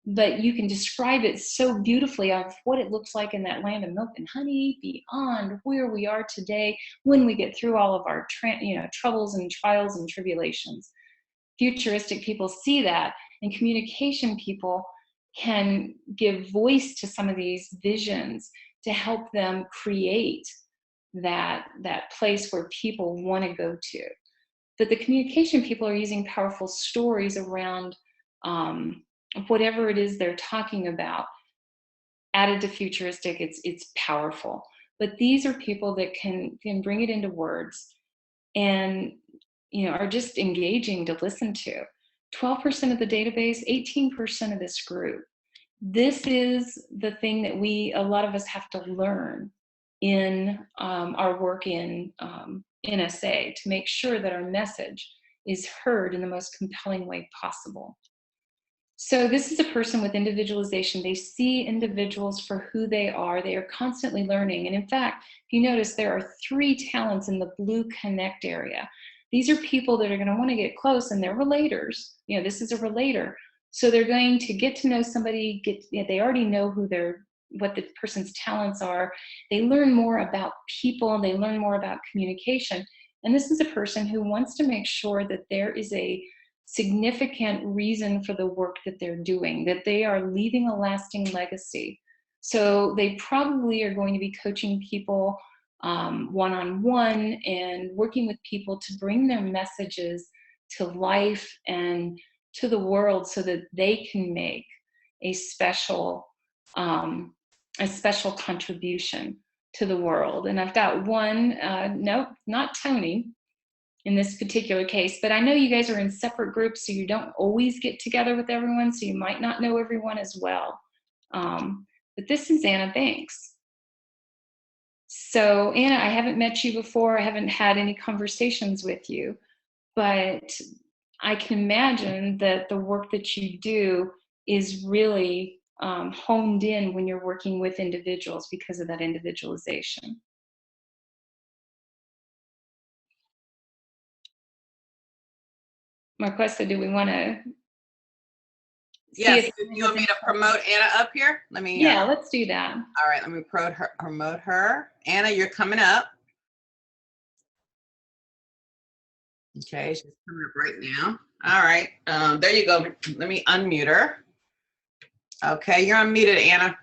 But you can describe it so beautifully of what it looks like in that land of milk and honey, beyond where we are today when we get through all of our troubles and trials and tribulations. Futuristic people see that, and communication people can give voice to some of these visions to help them create that place where people want to go to. But the communication people are using powerful stories around whatever it is they're talking about. Added to futuristic, it's powerful. But these are people that can bring it into words and are just engaging to listen to. 12% of the database, 18% of this group. This is the thing that a lot of us have to learn in our work in NSA to make sure that our message is heard in the most compelling way possible. So this is a person with individualization. They see individuals for who they are. They are constantly learning. And in fact, if you notice, there are 3 talents in the blue connect area. These are people that are going to want to get close, and they're relators. This is a relator. So they're going to get to know somebody, they already know what the person's talents are. They learn more about people, and they learn more about communication. And this is a person who wants to make sure that there is a significant reason for the work that they're doing, that they are leaving a lasting legacy. So they probably are going to be coaching people one-on-one and working with people to bring their messages to life and to the world so that they can make a special contribution to the world. And I've got one, no, not Tony in this particular case, but I know you guys are in separate groups, so you don't always get together with everyone, so you might not know everyone as well. But this is Anna Banks. So Anna, I haven't met you before. I haven't had any conversations with you, but I can imagine that the work that you do is really honed in when you're working with individuals because of that individualization. Marquesa, do we want to? Yes, you want me to promote Anna up here? Let me. Yeah, let's do that. All right, let me promote her. Anna, you're coming up. Okay, she's coming up right now. All right, there you go. Let me unmute her. Okay, you're unmuted, Anna.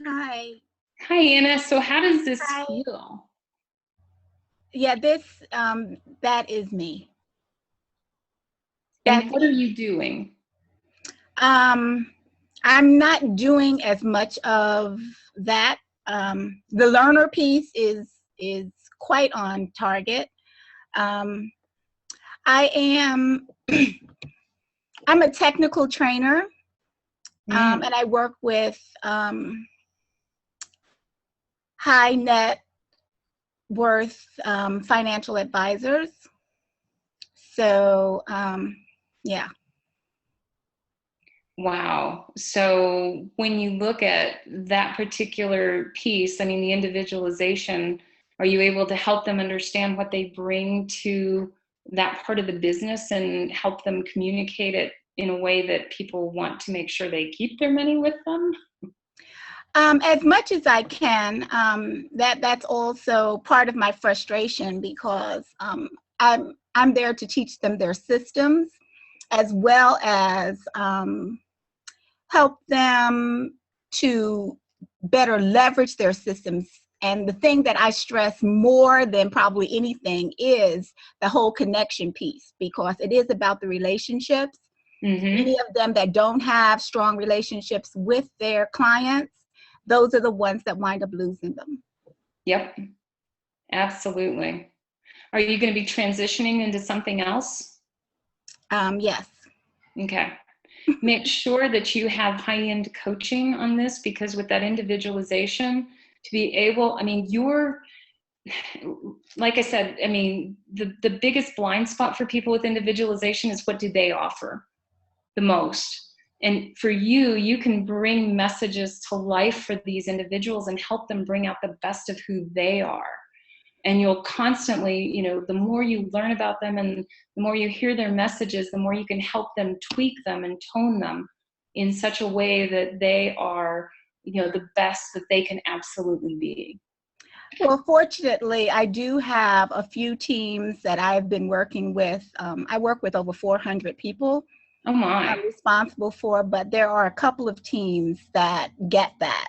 Hi. Hi, Anna. So how does this feel? Yeah, that is me. And what are you doing? I'm not doing as much of that. The learner piece is quite on target. I'm a technical trainer. And I work with high net worth financial advisors. So, yeah. Wow. So when you look at that particular piece, I mean, the individualization, are you able to help them understand what they bring to that part of the business and help them communicate it in a way that people want to make sure they keep their money with them? As much as I can. That's also part of my frustration, because I'm there to teach them their systems, as well as help them to better leverage their systems. And the thing that I stress more than probably anything is the whole connection piece, because it is about the relationships. Many of them that don't have strong relationships with their clients, those are the ones that wind up losing them. Yep, absolutely. Are you going to be transitioning into something else? Yes. Okay. Make sure that you have high-end coaching on this, because with that individualization, to be able, I mean, like I said, I mean, the biggest blind spot for people with individualization is, what do they offer the most? And for you, you can bring messages to life for these individuals and help them bring out the best of who they are. And you'll constantly, you know, the more you learn about them and the more you hear their messages, the more you can help them tweak them and tone them in such a way that they are, you know, the best that they can absolutely be. Well, fortunately, I do have a few teams that I've been working with. I work with over 400 people. Oh my. I'm responsible for, but there are a couple of teams that get that.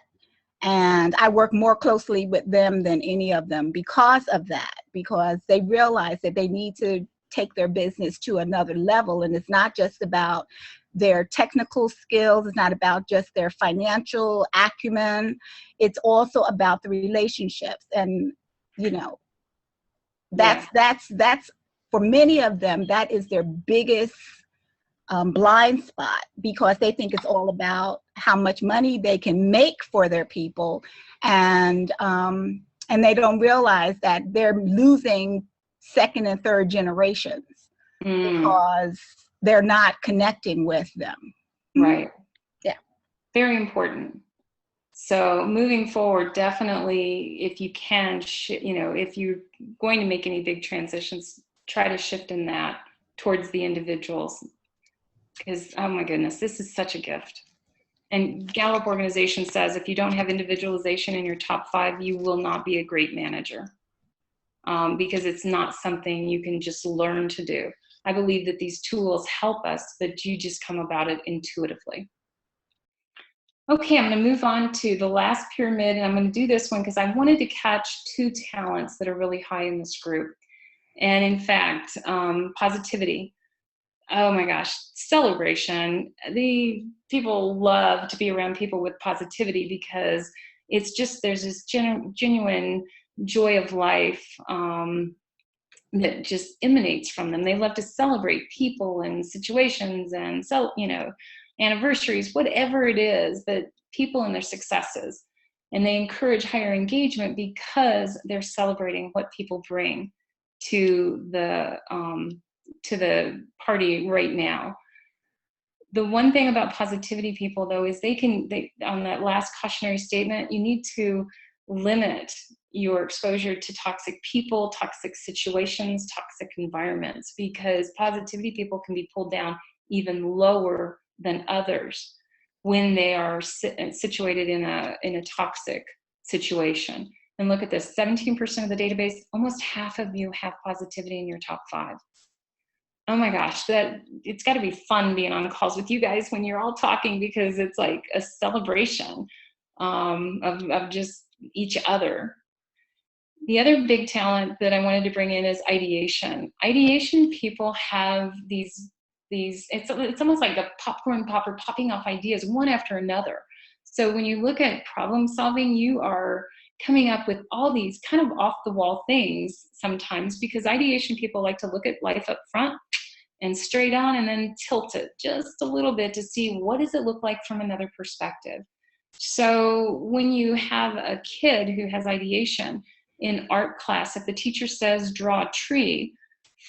And I work more closely with them than any of them because of that, because they realize that they need to take their business to another level. And it's not just about their technical skills. It's not about just their financial acumen. It's also about the relationships. And, you know, that's for many of them, that is their biggest blind spot, because they think it's all about how much money they can make for their people, and they don't realize that they're losing second and third generations because they're not connecting with them. Right. Yeah. Very important. So moving forward, definitely, if you can, you know, if you're going to make any big transitions, try to shift in that towards the individuals. Because, oh my goodness, this is such a gift. And Gallup organization says if you don't have individualization in your top 5, you will not be a great manager, because it's not something you can just learn to do. I believe that these tools help us, but you just come about it intuitively. Okay, I'm going to move on to the last pyramid, and I'm going to do this one because I wanted to catch 2 talents that are really high in this group. And in fact, positivity. Oh my gosh, celebration. The people love to be around people with positivity, because it's just, there's this genuine joy of life that just emanates from them. They love to celebrate people and situations and, you know, anniversaries, whatever it is, that people and their successes. And they encourage higher engagement because they're celebrating what people bring to the party right now. The one thing about positivity people, though, is they on that last cautionary statement, you need to limit your exposure to toxic people, toxic situations, toxic environments, because positivity people can be pulled down even lower than others when they are situated in a toxic situation. And look at this, 17% of the database, almost half of you have positivity in your top 5. Oh my gosh, it's got to be fun being on calls with you guys when you're all talking, because it's like a celebration of just each other. The other big talent that I wanted to bring in is ideation. Ideation people have these it's almost like a popcorn popper popping off ideas one after another. So when you look at problem solving, you are coming up with all these kind of off the wall things sometimes, because ideation people like to look at life up front and straight on, and then tilt it just a little bit to see what does it look like from another perspective. So when you have a kid who has ideation in art class, if the teacher says draw a tree,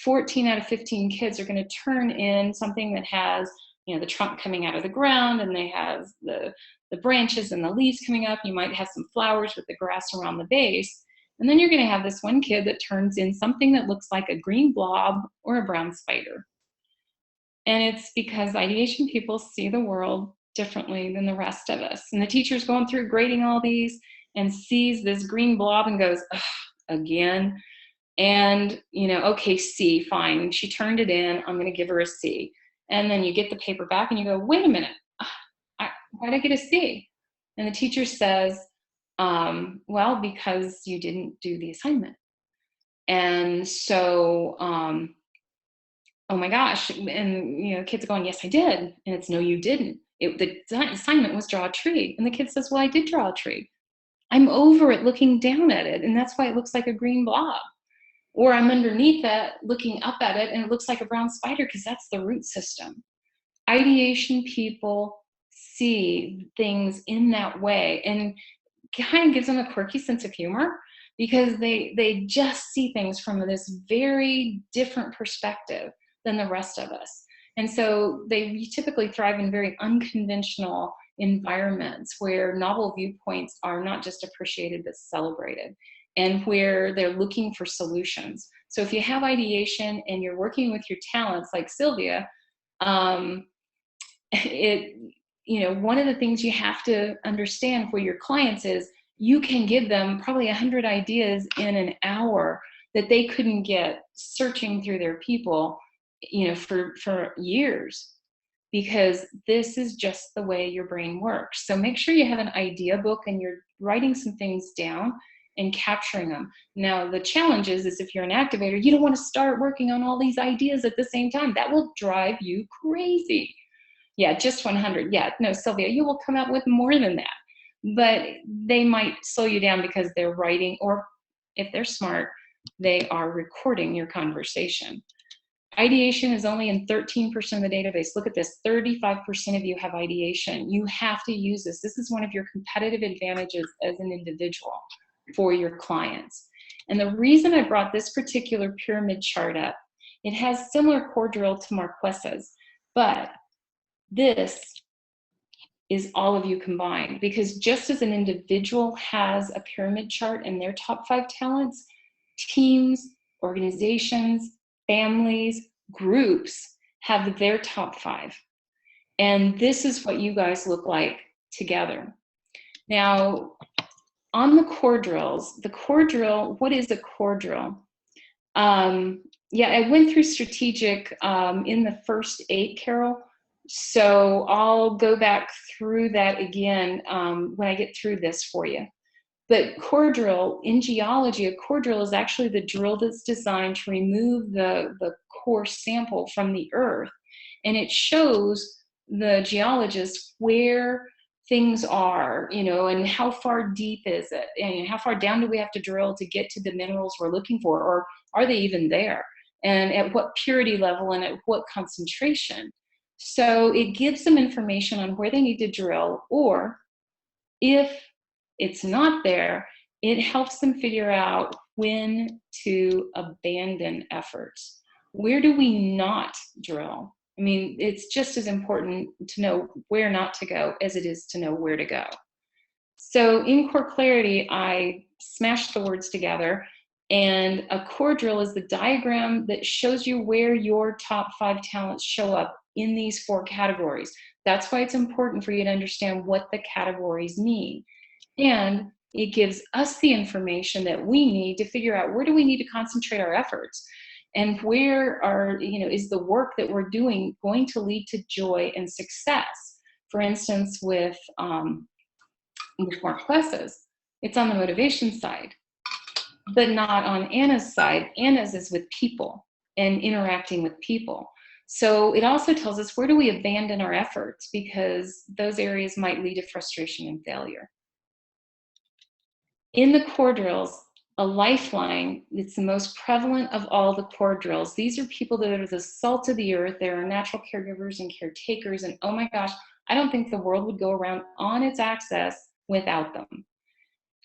14 out of 15 kids are going to turn in something that has, you know, the trunk coming out of the ground, and they have the branches and the leaves coming up. You might have some flowers with the grass around the base. And then you're going to have this one kid that turns in something that looks like a green blob or a brown spider. And it's because ideation people see the world differently than the rest of us. And the teacher's going through grading all these and sees this green blob and goes, ugh, again. And, you know, okay, C, fine. She turned it in. I'm going to give her a C. And then you get the paper back and you go, wait a minute. Why did I get a C? And the teacher says, well, because you didn't do the assignment. And so, oh my gosh. And, you know, kids are going, yes, I did. And it's, no, you didn't. The assignment was draw a tree. And the kid says, well, I did draw a tree. I'm over it looking down at it. And that's why it looks like a green blob. Or I'm underneath it looking up at it and it looks like a brown spider, because that's the root system. Ideation people see things in that way, and kind of gives them a quirky sense of humor, because they just see things from this very different perspective than the rest of us. And so they typically thrive in very unconventional environments where novel viewpoints are not just appreciated but celebrated, and where they're looking for solutions. So if you have ideation and you're working with your talents like Sylvia, you know, one of the things you have to understand for your clients is you can give them probably 100 ideas in an hour that they couldn't get searching through their people, you know, for years, because this is just the way your brain works. So make sure you have an idea book and you're writing some things down and capturing them. Now, the challenge is if you're an activator, you don't want to start working on all these ideas at the same time. That will drive you crazy. Yeah, just 100. Yeah, no, Sylvia, you will come up with more than that. But they might slow you down because they're writing, or if they're smart, they are recording your conversation. Ideation is only in 13% of the database. Look at this, 35% of you have ideation. You have to use this. This is one of your competitive advantages as an individual for your clients. And the reason I brought this particular pyramid chart up, it has similar core drill to Marques's, but this is all of you combined, because just as an individual has a pyramid chart and their top 5 talents, teams, organizations, families, groups have their top 5. And this is what you guys look like together. Now, on the core drills, what is a core drill? Yeah, I went through strategic in the first 8, Carol. So I'll go back through that again when I get through this for you. But core drill, in geology, a core drill is actually the drill that's designed to remove the core sample from the earth. And it shows the geologist where things are, you know, and how far deep is it? And how far down do we have to drill to get to the minerals we're looking for? Or are they even there? And at what purity level and at what concentration? So it gives them information on where they need to drill, or if it's not there, it helps them figure out when to abandon efforts. Where do we not drill? I mean, it's just as important to know where not to go as it is to know where to go. So in Core Clarity, I smashed the words together, and a core drill is the diagram that shows you where your top 5 talents show up in these 4 categories. That's why it's important for you to understand what the categories mean. And it gives us the information that we need to figure out where do we need to concentrate our efforts, and where are, you know, is the work that we're doing going to lead to joy and success. For instance, with Marques's, it's on the motivation side, but not on Anna's side. Anna's is with people and interacting with people. So it also tells us where do we abandon our efforts, because those areas might lead to frustration and failure. In the core drills, A lifeline, it's the most prevalent of all the core drills. These are people that are the salt of the earth. They're natural caregivers and caretakers. And oh my gosh, I don't think the world would go around on its axis without them.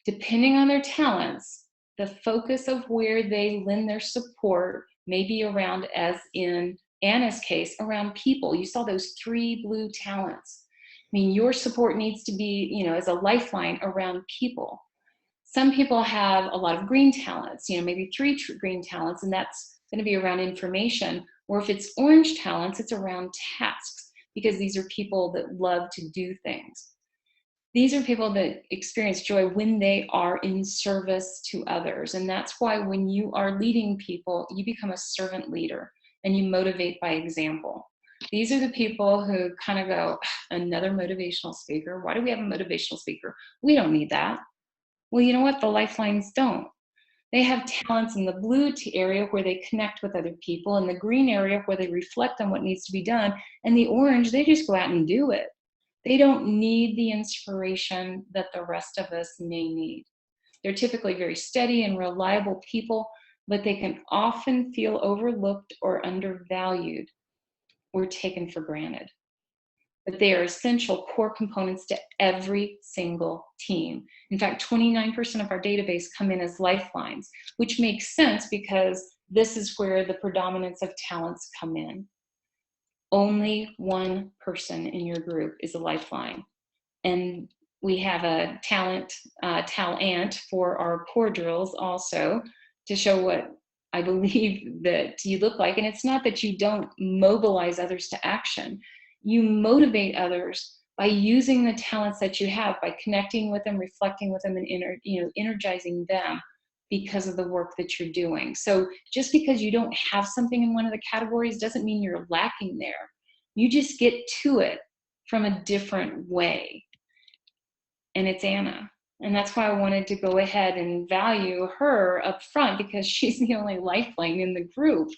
Depending on their talents, the focus of where they lend their support may be around, as in Anna's case, around people. You saw those 3 blue talents. I mean, your support needs to be, as a lifeline around people. Some people have a lot of green talents, maybe 3 green talents, and that's going to be around information. Or if it's orange talents, it's around tasks, because these are people that love to do things. These are people that experience joy when they are in service to others. And that's why when you are leading people, you become a servant leader and you motivate by example. These are the people who kind of go, another motivational speaker. Why do we have a motivational speaker? We don't need that. Well, you know what? The lifelines don't. They have talents in the blue area where they connect with other people, and the green area where they reflect on what needs to be done, and the orange, they just go out and do it. They don't need the inspiration that the rest of us may need. They're typically very steady and reliable people, but they can often feel overlooked or undervalued or taken for granted. But they are essential core components to every single team. In fact, 29% of our database come in as lifelines, which makes sense because this is where the predominance of talents come in. Only one person in your group is a lifeline. And we have a talent for our core drills also to show what I believe that you look like. And it's not that you don't mobilize others to action. You motivate others by using the talents that you have, by connecting with them, reflecting with them, and energizing them because of the work that you're doing. So just because you don't have something in one of the categories doesn't mean you're lacking there. You just get to it from a different way. And it's Anna. And that's why I wanted to go ahead and value her up front, because she's the only lifeline in the group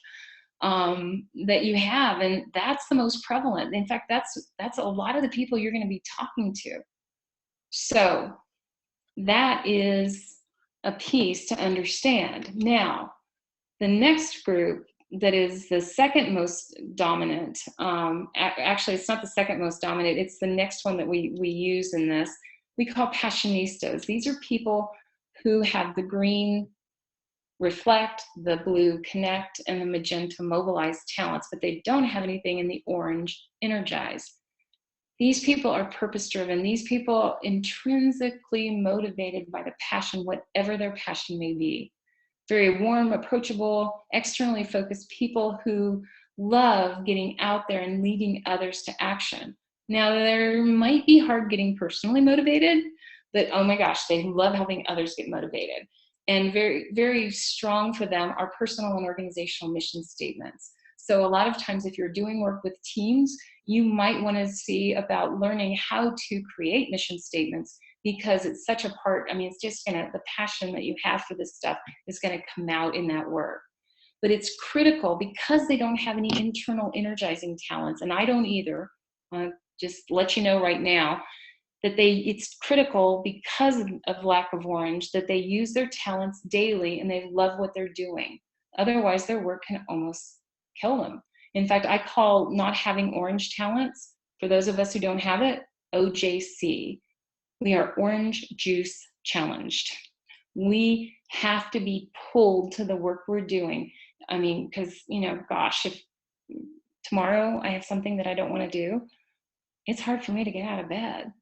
that you have. And that's the most prevalent. In fact, that's a lot of the people you're going to be talking to. So that is a piece to understand. Now, the next group that is the second most dominant, actually it's not the second most dominant, it's the next one that we use in this, we call passionistas. These are people who have the green reflect, the blue connect, and the magenta mobilize talents, but they don't have anything in the orange energize. These people are purpose driven. These people are intrinsically motivated by the passion, whatever their passion may be. Very warm, approachable, externally focused people who love getting out there and leading others to action. Now, there might be hard getting personally motivated, but oh my gosh, they love helping others get motivated. And very, very strong for them are personal and organizational mission statements. So a lot of times if you're doing work with teams, you might want to see about learning how to create mission statements, because it's such a part, it's just the passion that you have for this stuff is going to come out in that work. But it's critical because they don't have any internal energizing talents, and I don't either. Just let you know right now that it's critical because of lack of orange that they use their talents daily and they love what they're doing. Otherwise, their work can almost kill them. In fact, I call not having orange talents, for those of us who don't have it, OJC. We are orange juice challenged. We have to be pulled to the work we're doing. Because, gosh, if tomorrow I have something that I don't want to do, it's hard for me to get out of bed.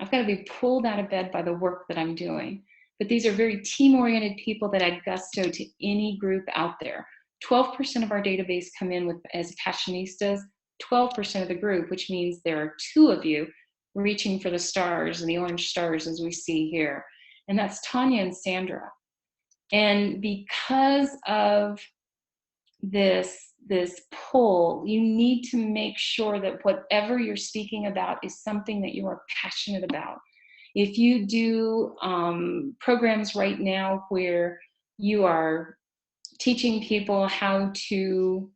I've got to be pulled out of bed by the work that I'm doing. But these are very team-oriented people that add gusto to any group out there. 12% of our database come in as passionistas, 12% of the group, which means there are 2 of you reaching for the stars and the orange stars as we see here. And that's Tanya and Sandra. And because of this pull, you need to make sure that whatever you're speaking about is something that you are passionate about. If you do programs right now where you are teaching people how to,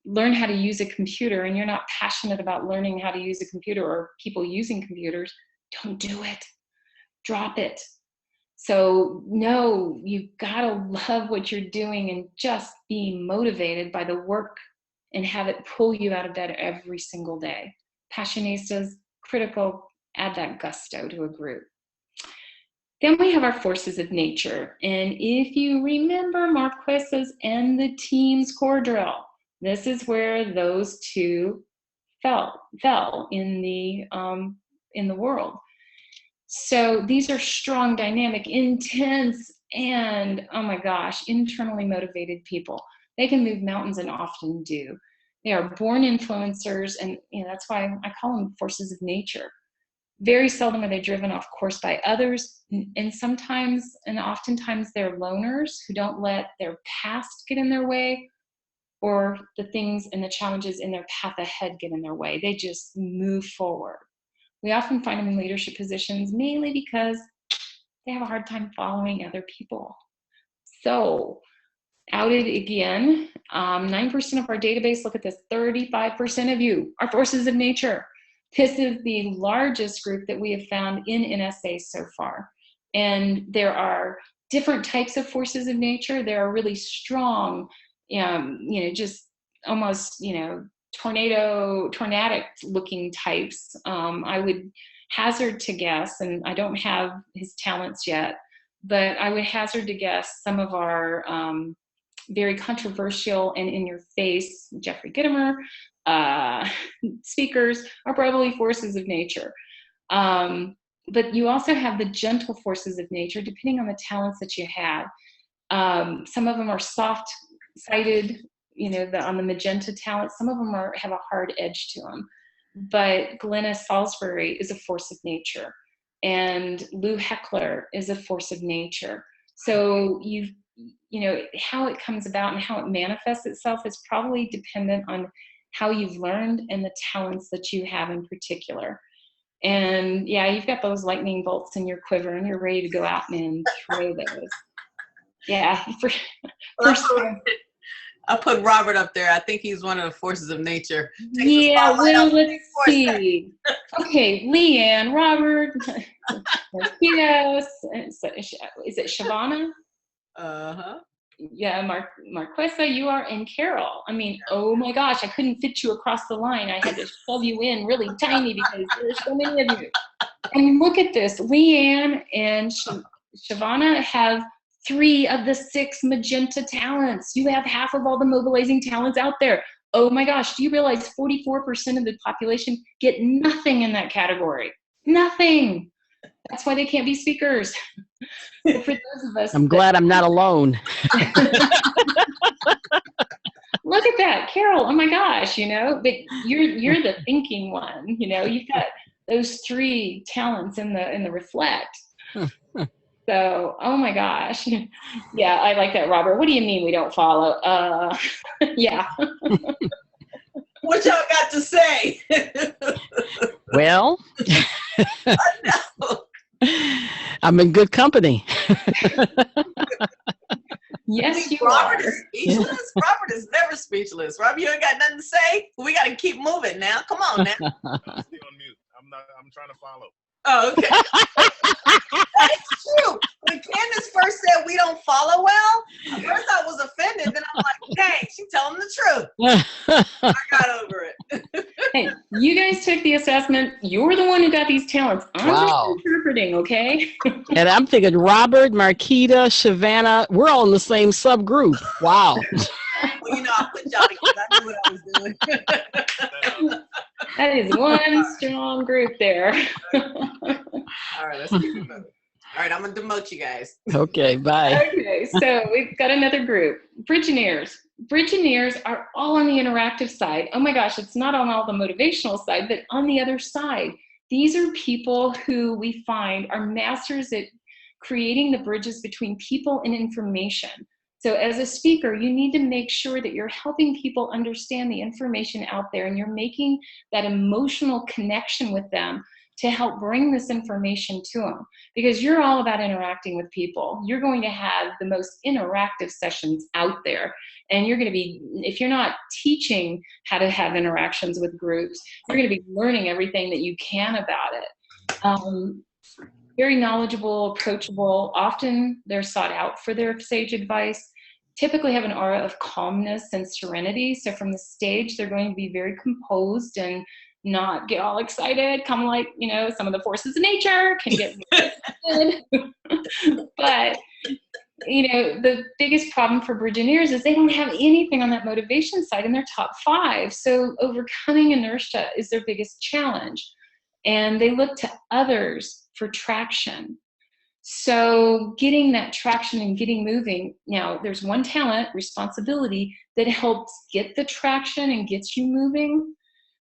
learn how to use a computer, and you're not passionate about learning how to use a computer or people using computers, don't do it. drop it. So no, you gotta love what you're doing and just be motivated by the work and have it pull you out of bed every single day. Passionistas, critical, add that gusto to a group. Then we have our forces of nature. And if you remember Marquesa's and the team's core drill, this is where those two fell in the world. So these are strong, dynamic, intense, and oh my gosh, internally motivated people. They can move mountains and often do. They are born influencers, and that's why I call them forces of nature. Very seldom are they driven off course by others, and sometimes and oftentimes they're loners who don't let their past get in their way or the things and the challenges in their path ahead get in their way. They just move forward. We often find them in leadership positions mainly because they have a hard time following other people. So, outed again, 9% of our database, look at this, 35% of you are forces of nature. This is the largest group that we have found in NSA so far. And there are different types of forces of nature. There are really strong, just almost, tornadic looking types. I would hazard to guess, and I don't have his talents yet, but I would hazard to guess some of our very controversial and in your face Jeffrey Gitomer speakers are probably forces of nature. But you also have the gentle forces of nature, depending on the talents that you have. Some of them are soft-sided, on the magenta talent. Some of them have a hard edge to them. But Glenna Salisbury is a force of nature, and Lou Heckler is a force of nature. So how it comes about and how it manifests itself is probably dependent on how you've learned and the talents that you have in particular. And yeah, you've got those lightning bolts in your quiver and you're ready to go out and throw those. Yeah. I'll put Robert up there. I think he's one of the forces of nature. Yeah, well, let's see. Okay, Leanne, Robert, Marquitos, is it Shavana? Uh-huh. Yeah, Marquesa, you are, and Carol. I mean, oh my gosh, I couldn't fit you across the line. I had to shove you in really tiny because there's so many of you. And look at this, Leanne and Shavana have 3 of the 6 magenta talents. You have half of all the mobilizing talents out there. Oh my gosh, do you realize 44% of the population get nothing in that category? Nothing. That's why they can't be speakers. For those of us, I'm glad I'm not alone. Look at that, Carol. Oh my gosh, but you're the thinking one. You've got those 3 talents in the reflect. So, oh my gosh. Yeah, I like that, Robert. What do you mean we don't follow? Yeah. What y'all got to say? Well, No. I'm in good company. Yes, you Robert are. is speechless. Robert is never speechless. Robert, you ain't got nothing to say? We got to keep moving now. Come on now. I'm still on mute. I'm trying to follow. Oh, okay. That's true. When Candace first said we don't follow well, at first I was offended. Then I'm like, dang, she's telling the truth. I got over it. Hey, you guys took the assessment. You're the one who got these talents. I'm Wow. just interpreting, okay? And I'm thinking Robert, Marquita, Shavana, we're all in the same subgroup. Wow. Well, I put y'all together. I knew what I was doing. That is one strong group there. All right, let's keep it moving. All right, I'm going to demote you guys. Okay, bye. Okay, so we've got another group. Bridgineers. Bridgineers are all on the interactive side. Oh my gosh, it's not on all the motivational side, but on the other side. These are people who we find are masters at creating the bridges between people and information. So as a speaker, you need to make sure that you're helping people understand the information out there and you're making that emotional connection with them to help bring this information to them, because you're all about interacting with people. You're going to have the most interactive sessions out there, and you're going to be, if you're not teaching how to have interactions with groups, you're going to be learning everything that you can about it. very knowledgeable, approachable. Often they're sought out for their sage advice. Typically have an aura of calmness and serenity. So from the stage, they're going to be very composed and not get all excited, kind of like, you know, some of the forces of nature can get really excited. But, you know, the biggest problem for Virgineers is they don't have anything on that motivation side in their top 5. So overcoming inertia is their biggest challenge. And they look to others for traction. So getting that traction and getting moving, now there's one talent, responsibility, that helps get the traction and gets you moving.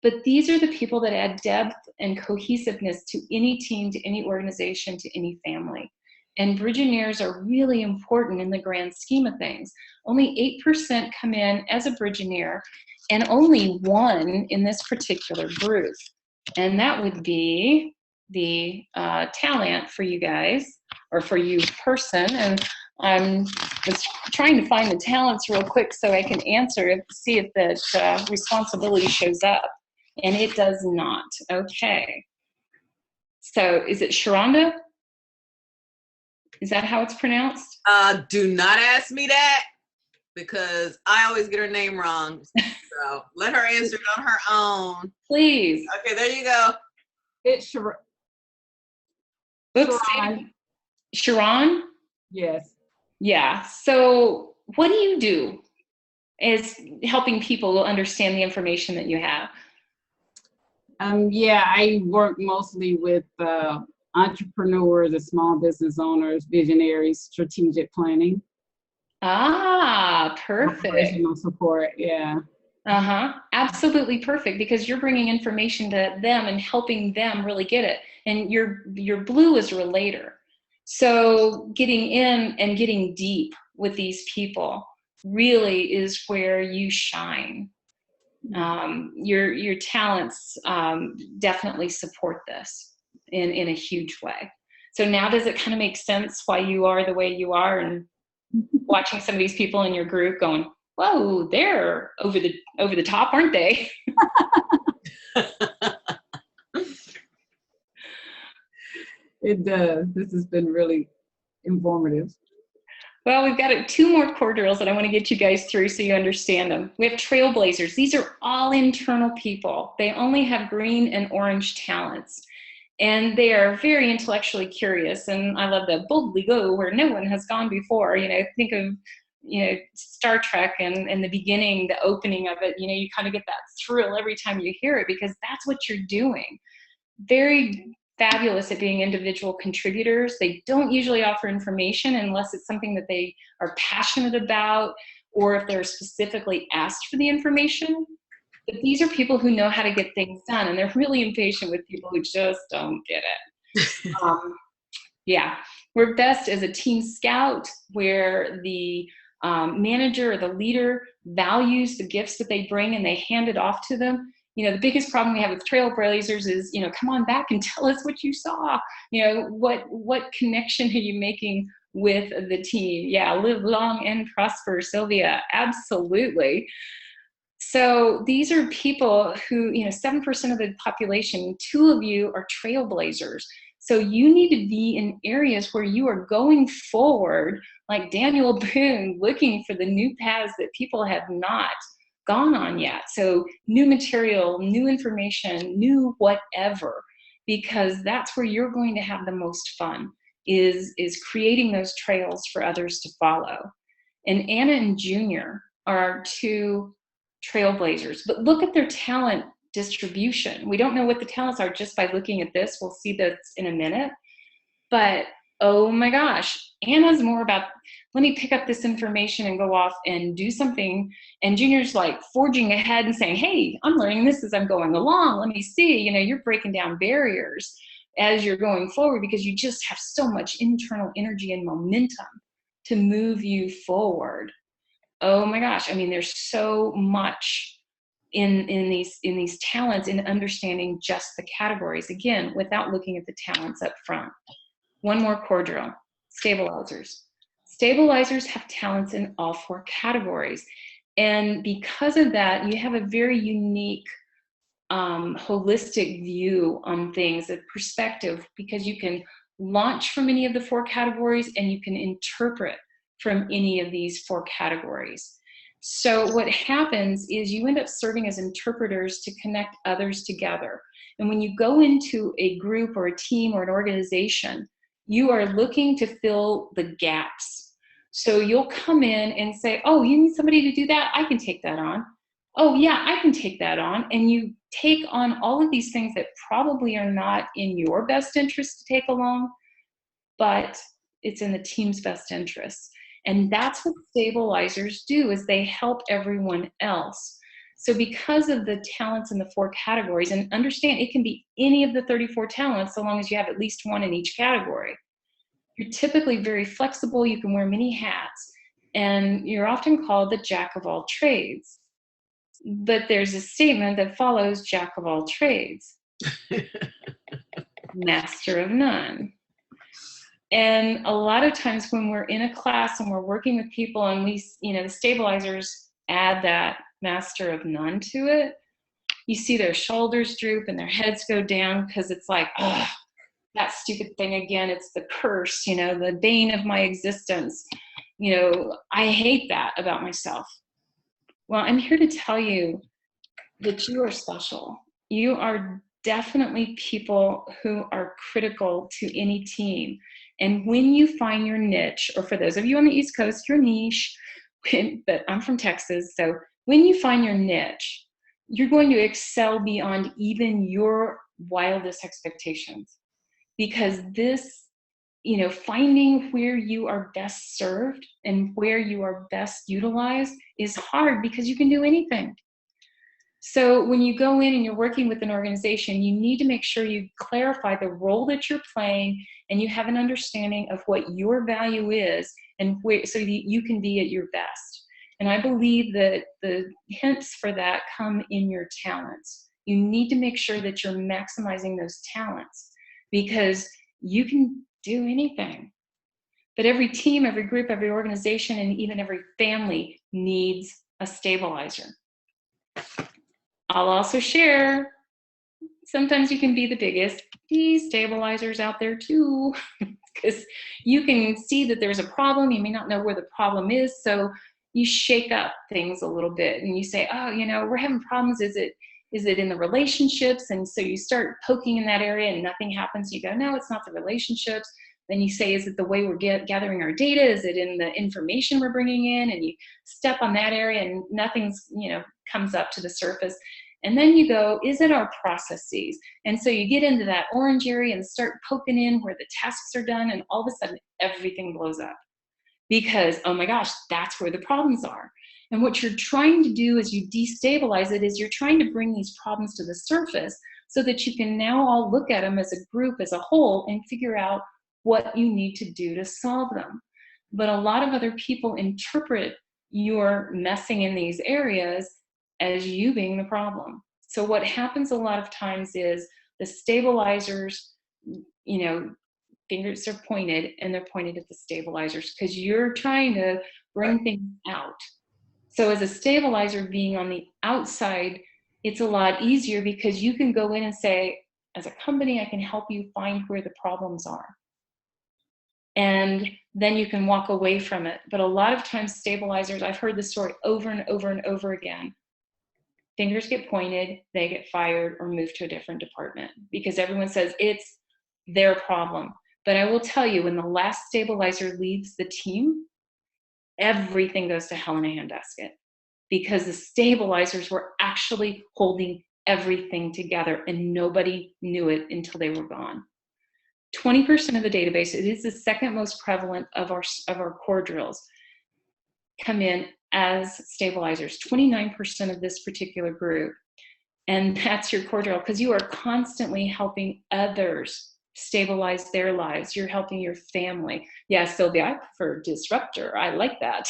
But these are the people that add depth and cohesiveness to any team, to any organization, to any family. And Virgineers are really important in the grand scheme of things. Only 8% come in as a Virgineer, and only 1 in this particular group. And that would be the talent for you guys, or for you person. And I'm just trying to find the talents real quick so I can answer it, see if that responsibility shows up. And it does not. Okay. So is it Sharonda? Is that how it's pronounced? Do not ask me that, because I always get her name wrong. So let her answer it on her own. Please. Okay, there you go. It's Oops. Sharon. Sharon? Yes. Yeah. So what do you do is helping people understand the information that you have? Yeah, I work mostly with entrepreneurs and small business owners, visionaries, strategic planning. Ah, perfect. Operational support, yeah. Absolutely perfect, because you're bringing information to them and helping them really get it. And your blue is a relator. So getting in and getting deep with these people really is where you shine. Your talents definitely support this in a huge way. So now does it kind of make sense why you are the way you are, and watching some of these people in your group going, whoa, they're over the top, aren't they? It does. This has been really informative. Well, we've got 2 more core drills that I want to get you guys through so you understand them. We have trailblazers. These are all internal people. They only have green and orange talents. And they are very intellectually curious. And I love the boldly go where no one has gone before. You know, think of, you know, Star Trek and in the beginning, the opening of it, you know, you kind of get that thrill every time you hear it, because that's what you're doing. Very fabulous at being individual contributors. They don't usually offer information unless it's something that they are passionate about, or if they're specifically asked for the information. But these are people who know how to get things done, and they're really impatient with people who just don't get it. Yeah, we're best as a team scout, where the manager or the leader values the gifts that they bring and they hand it off to them. You know, the biggest problem we have with trailblazers is, you know, come on back and tell us what you saw. You know, what connection are you making with the team? Yeah, live long and prosper, Sylvia. Absolutely. So these are people who, you know, 7% of the population, 2 of you are trailblazers. So you need to be in areas where you are going forward, like Daniel Boone, looking for the new paths that people have not gone on yet. So new material, new information, new whatever, because that's where you're going to have the most fun, is creating those trails for others to follow. And Anna and Junior are 2 trailblazers, but look at their talent distribution. We don't know what the talents are just by looking at this. We'll see this in a minute. But oh my gosh, Anna's more about, let me pick up this information and go off and do something. And Junior's like forging ahead and saying, hey, I'm learning this as I'm going along. Let me see. You know, you're breaking down barriers as you're going forward, because you just have so much internal energy and momentum to move you forward. Oh my gosh, I mean, there's so much in these talents, in understanding just the categories, again, without looking at the talents up front. One more core drill, stabilizers. Stabilizers have talents in all 4 categories. And because of that, you have a very unique, holistic view on things, a perspective, because you can launch from any of the 4 categories, and you can interpret from any of these 4 categories. So what happens is you end up serving as interpreters to connect others together. And when you go into a group or a team or an organization, you are looking to fill the gaps. So you'll come in and say, oh, you need somebody to do that? I can take that on. Oh yeah, I can take that on. And you take on all of these things that probably are not in your best interest to take along, but it's in the team's best interest. And that's what stabilizers do, is they help everyone else. So because of the talents in the 4 categories, and understand it can be any of the 34 talents so long as you have at least 1 in each category. You're typically very flexible, you can wear many hats, and you're often called the jack of all trades. But there's a statement that follows jack of all trades, master of none. And a lot of times when we're in a class and we're working with people and we, the stabilizers add that master of none to it, you see their shoulders droop and their heads go down, because it's like, oh, that stupid thing again. It's the curse, the bane of my existence. I hate that about myself. Well, I'm here to tell you that you are special. You are definitely people who are critical to any team. And when you find your niche, or for those of you on the East Coast, your niche, but I'm from Texas, so when you find your niche, you're going to excel beyond even your wildest expectations. Because this, finding where you are best served and where you are best utilized is hard, because you can do anything. So when you go in and you're working with an organization, you need to make sure you clarify the role that you're playing, and you have an understanding of what your value is, and so that you can be at your best. And I believe that the hints for that come in your talents. You need to make sure that you're maximizing those talents, because you can do anything. But every team, every group, every organization, and even every family needs a stabilizer. I'll also share, sometimes you can be the biggest destabilizers out there too, because you can see that there's a problem. You may not know where the problem is, so you shake up things a little bit and you say, oh, we're having problems. Is it in the relationships? And so you start poking in that area and nothing happens. You go, no, it's not the relationships. Then you say, is it the way we're gathering our data? Is it in the information we're bringing in? And you step on that area and nothing's, comes up to the surface. And then you go, is it our processes? And so you get into that orange area and start poking in where the tasks are done, and all of a sudden everything blows up. Because, oh my gosh, that's where the problems are. And what you're trying to do as you destabilize it is you're trying to bring these problems to the surface so that you can now all look at them as a group, as a whole, and figure out what you need to do to solve them. But a lot of other people interpret your messing in these areas as you being the problem. So what happens a lot of times is the stabilizers, fingers are pointed, and they're pointed at the stabilizers because you're trying to bring things out. So as a stabilizer being on the outside, it's a lot easier because you can go in and say, as a company, I can help you find where the problems are. And then you can walk away from it. But a lot of times stabilizers, I've heard this story over and over and over again. Fingers get pointed, they get fired or moved to a different department because everyone says it's their problem. But I will tell you, when the last stabilizer leaves the team, everything goes to hell in a handbasket because the stabilizers were actually holding everything together and nobody knew it until they were gone. 20% of the database, it is the second most prevalent of our core drills, come in as stabilizers, 29% of this particular group. And that's your core drill because you are constantly helping others stabilize their lives. You're helping your family. Yeah, Sylvia, I prefer disruptor. I like that.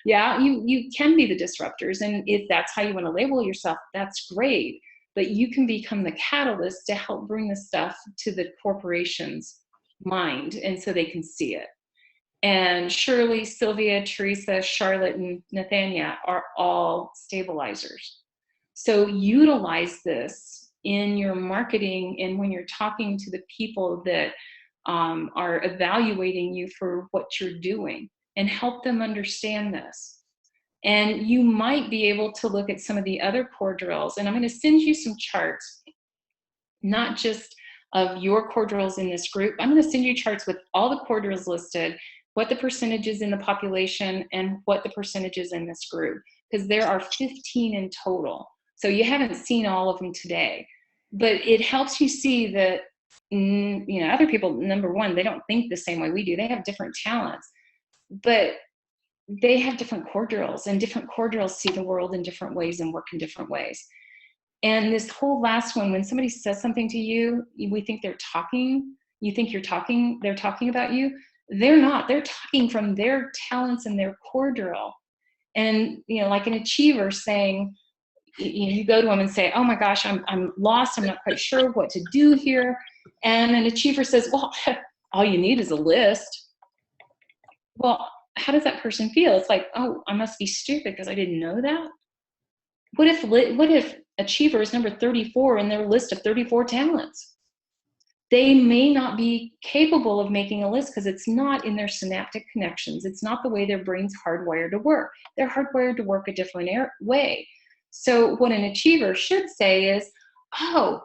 Yeah, you can be the disruptors. And if that's how you want to label yourself, that's great. But you can become the catalyst to help bring the stuff to the corporation's mind and so they can see it. And Shirley, Sylvia, Teresa, Charlotte, and Nathania are all stabilizers. So utilize this in your marketing and when you're talking to the people that are evaluating you for what you're doing, and help them understand this. And you might be able to look at some of the other core drills, and I'm going to send you some charts, not just of your core drills in this group. I'm going to send you charts with all the core drills listed, what the percentages in the population, and what the percentages in this group, because there are 15 in total. So you haven't seen all of them today, but it helps you see that, you know, other people, number one, they don't think the same way we do. They have different talents, but they have different core drills, and different core drills see the world in different ways and work in different ways. And this whole last one, when somebody says something to you, we think they're talking, you think they're talking about you. They're not. They're talking from their talents and their core drill. And, you know, like an achiever saying, you go to them and say, oh my gosh, I'm lost. I'm not quite sure what to do here. And an achiever says, well, all you need is a list. Well, how does that person feel? It's like, oh, I must be stupid because I didn't know that. What if achiever is number 34 in their list of 34 talents? They may not be capable of making a list because it's not in their synaptic connections. It's not the way their brain's hardwired to work. They're hardwired to work a different way. So what an achiever should say is, oh,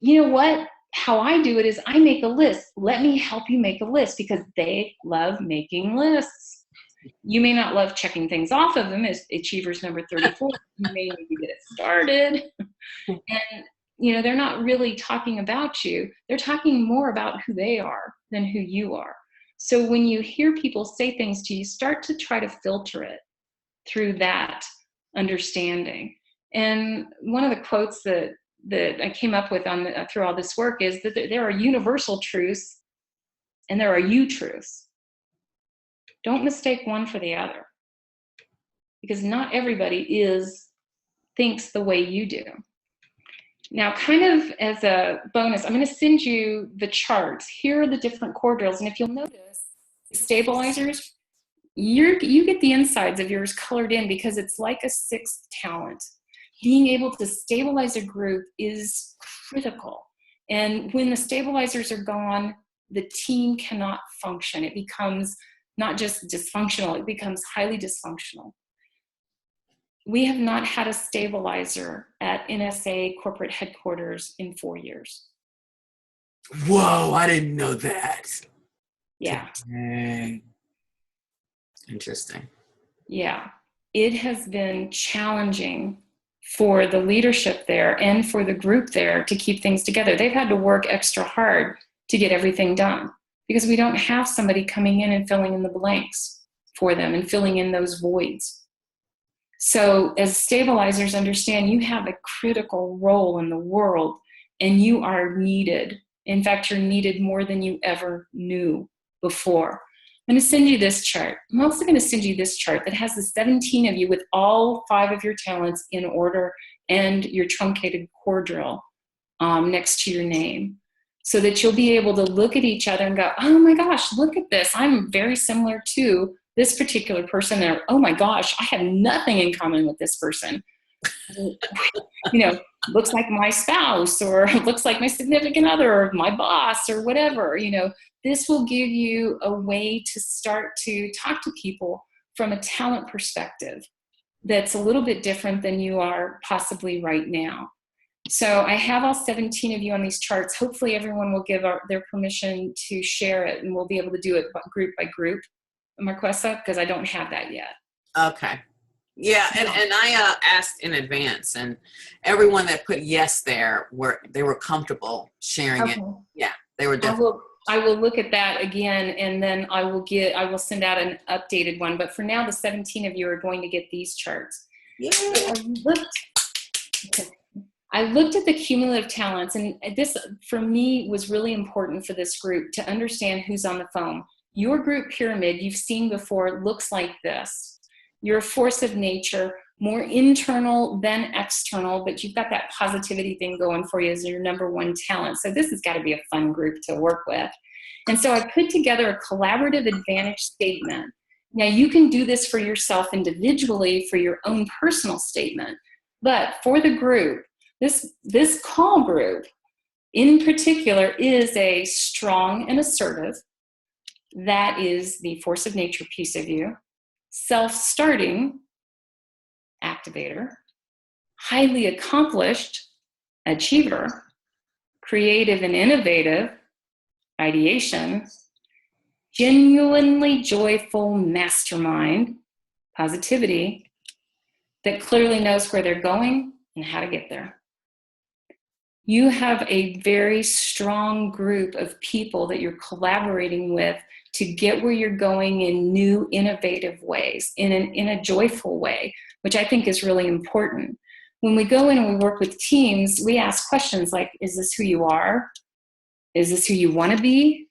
you know what? How I do it is I make a list. Let me help you make a list, because they love making lists. You may not love checking things off of them as achievers number 34. You may need to get it started. And, you know, they're not really talking about you. They're talking more about who they are than who you are. So when you hear people say things to you, start to try to filter it through that understanding. And one of the quotes that I came up with through all this work is that there are universal truths and there are you truths. Don't mistake one for the other, because not everybody thinks the way you do. Now, kind of as a bonus, I'm going to send you the charts. Here are the different core drills, and if you'll notice, stabilizers, you get the insides of yours colored in because it's like a sixth talent. Being able to stabilize a group is critical. And when the stabilizers are gone, the team cannot function. It becomes not just dysfunctional, it becomes highly dysfunctional. We have not had a stabilizer at NSA corporate headquarters in 4 years. Whoa, I didn't know that. Yeah. Dang. Interesting. Yeah. It has been challenging for the leadership there and for the group there to keep things together. They've had to work extra hard to get everything done because we don't have somebody coming in and filling in the blanks for them and filling in those voids. So as stabilizers, understand you have a critical role in the world and you are needed. In fact, you're needed more than you ever knew before. I'm going to send you this chart. I'm also going to send you this chart that has the 17 of you with all 5 of your talents in order and your truncated core drill next to your name, so that you'll be able to look at each other and go, oh my gosh, look at this. I'm very similar to this particular person. Or, oh my gosh, I have nothing in common with this person. You know, looks like my spouse, or looks like my significant other, or my boss, or whatever. You know, this will give you a way to start to talk to people from a talent perspective that's a little bit different than you are possibly right now. So I have all 17 of you on these charts. Hopefully everyone will give their permission to share it, and we'll be able to do it group by group, Marquesa, because I don't have that yet. Okay. Yeah, and I asked in advance, and everyone that put yes there they were comfortable sharing it. Yeah, they were definitely. I will look at that again, and then I will send out an updated one. But for now, the 17 of you are going to get these charts. Yeah. I looked at the cumulative talents, and this for me was really important for this group to understand who's on the phone. Your group pyramid you've seen before looks like this. You're a force of nature, more internal than external, but you've got that positivity thing going for you as your number one talent. So this has got to be a fun group to work with. And so I put together a collaborative advantage statement. Now you can do this for yourself individually for your own personal statement, but for the group, this call group, in particular is a strong and assertive. That is the force of nature piece of you. Self-starting, activator. Highly accomplished, achiever. Creative and innovative, ideation. Genuinely joyful mastermind, positivity, that clearly knows where they're going and how to get there. You have a very strong group of people that you're collaborating with to get where you're going in new, innovative ways, in a joyful way, which I think is really important. When we go in and we work with teams, we ask questions like, is this who you are? Is this who you want to be?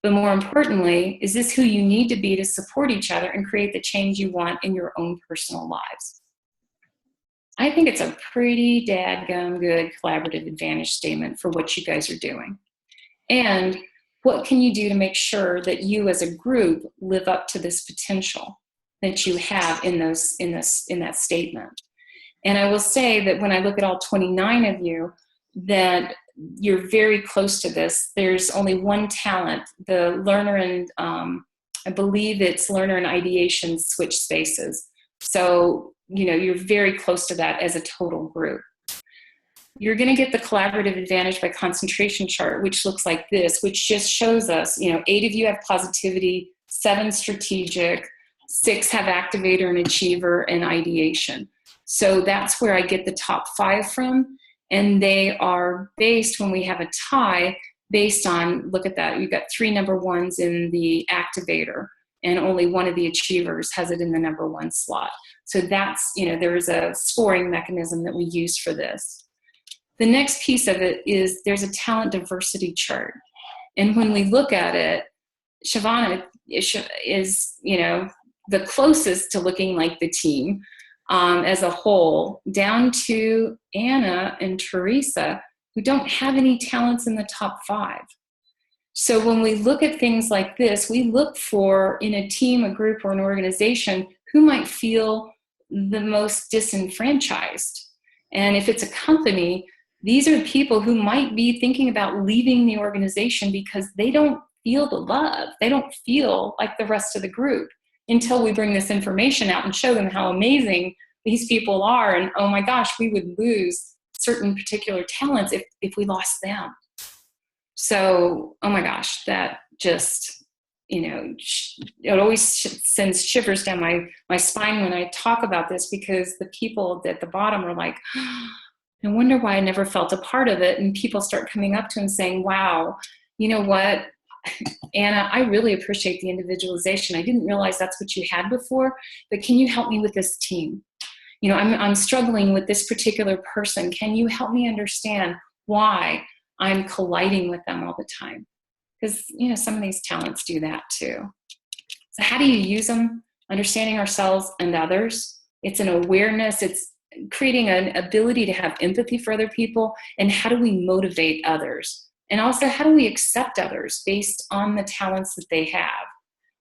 But more importantly, is this who you need to be to support each other and create the change you want in your own personal lives? I think it's a pretty dadgum good collaborative advantage statement for what you guys are doing. And what can you do to make sure that you as a group live up to this potential that you have in that statement? And I will say that when I look at all 29 of you, that you're very close to this. There's only one talent, the learner and I believe it's learner and ideation switch spaces. So, you're very close to that as a total group. You're going to get the collaborative advantage by concentration chart, which looks like this, which just shows us, 8 of you have positivity, 7 strategic, 6 have activator and achiever and ideation. So that's where I get the top 5 from. And they are based, when we have a tie, based on, look at that, you've got 3 number 1s in the activator, and only 1 of the achievers has it in the number 1 slot. So that's, there is a scoring mechanism that we use for this. The next piece of it is there's a talent diversity chart. And when we look at it, Shavana is, the closest to looking like the team. As a whole, down to Anna and Teresa, who don't have any talents in the top 5. So when we look at things like this, we look for, in a team, a group, or an organization, who might feel the most disenfranchised. And if it's a company, these are people who might be thinking about leaving the organization because they don't feel the love. They don't feel like the rest of the group, until we bring this information out and show them how amazing these people are. And oh my gosh, we would lose certain particular talents if we lost them. So, oh my gosh, that just, it always sends shivers down my spine when I talk about this, because the people at the bottom are like, I wonder why I never felt a part of it. And people start coming up to and saying, wow, you know what, Anna, I really appreciate the individualization. I didn't realize that's what you had before, but can you help me with this team? I'm struggling with this particular person. Can you help me understand why I'm colliding with them all the time? Because, some of these talents do that too. So how do you use them? Understanding ourselves and others. It's an awareness. It's creating an ability to have empathy for other people. And how do we motivate others? And also, how do we accept others based on the talents that they have?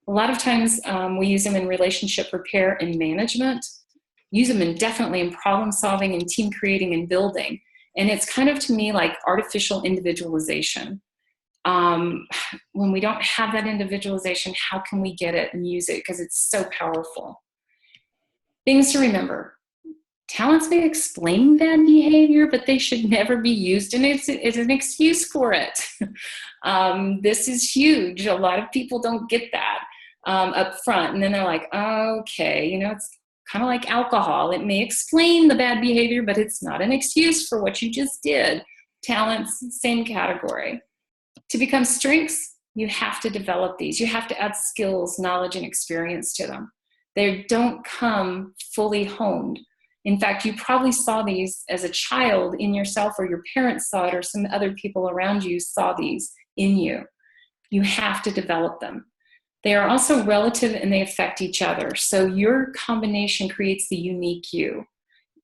A lot of times we use them in relationship repair and management, use them definitely in problem solving and team creating and building. And it's kind of, to me, like artificial individualization. When we don't have that individualization, how can we get it and use it? Because it's so powerful. Things to remember. Talents may explain bad behavior, but they should never be used as an excuse for it. This is huge. A lot of people don't get that up front. And then they're like, okay, it's kind of like alcohol. It may explain the bad behavior, but it's not an excuse for what you just did. Talents, same category. To become strengths, you have to develop these. You have to add skills, knowledge, and experience to them. They don't come fully honed. In fact, you probably saw these as a child in yourself, or your parents saw it, or some other people around you saw these in you. You have to develop them. They are also relative and they affect each other. So your combination creates the unique you.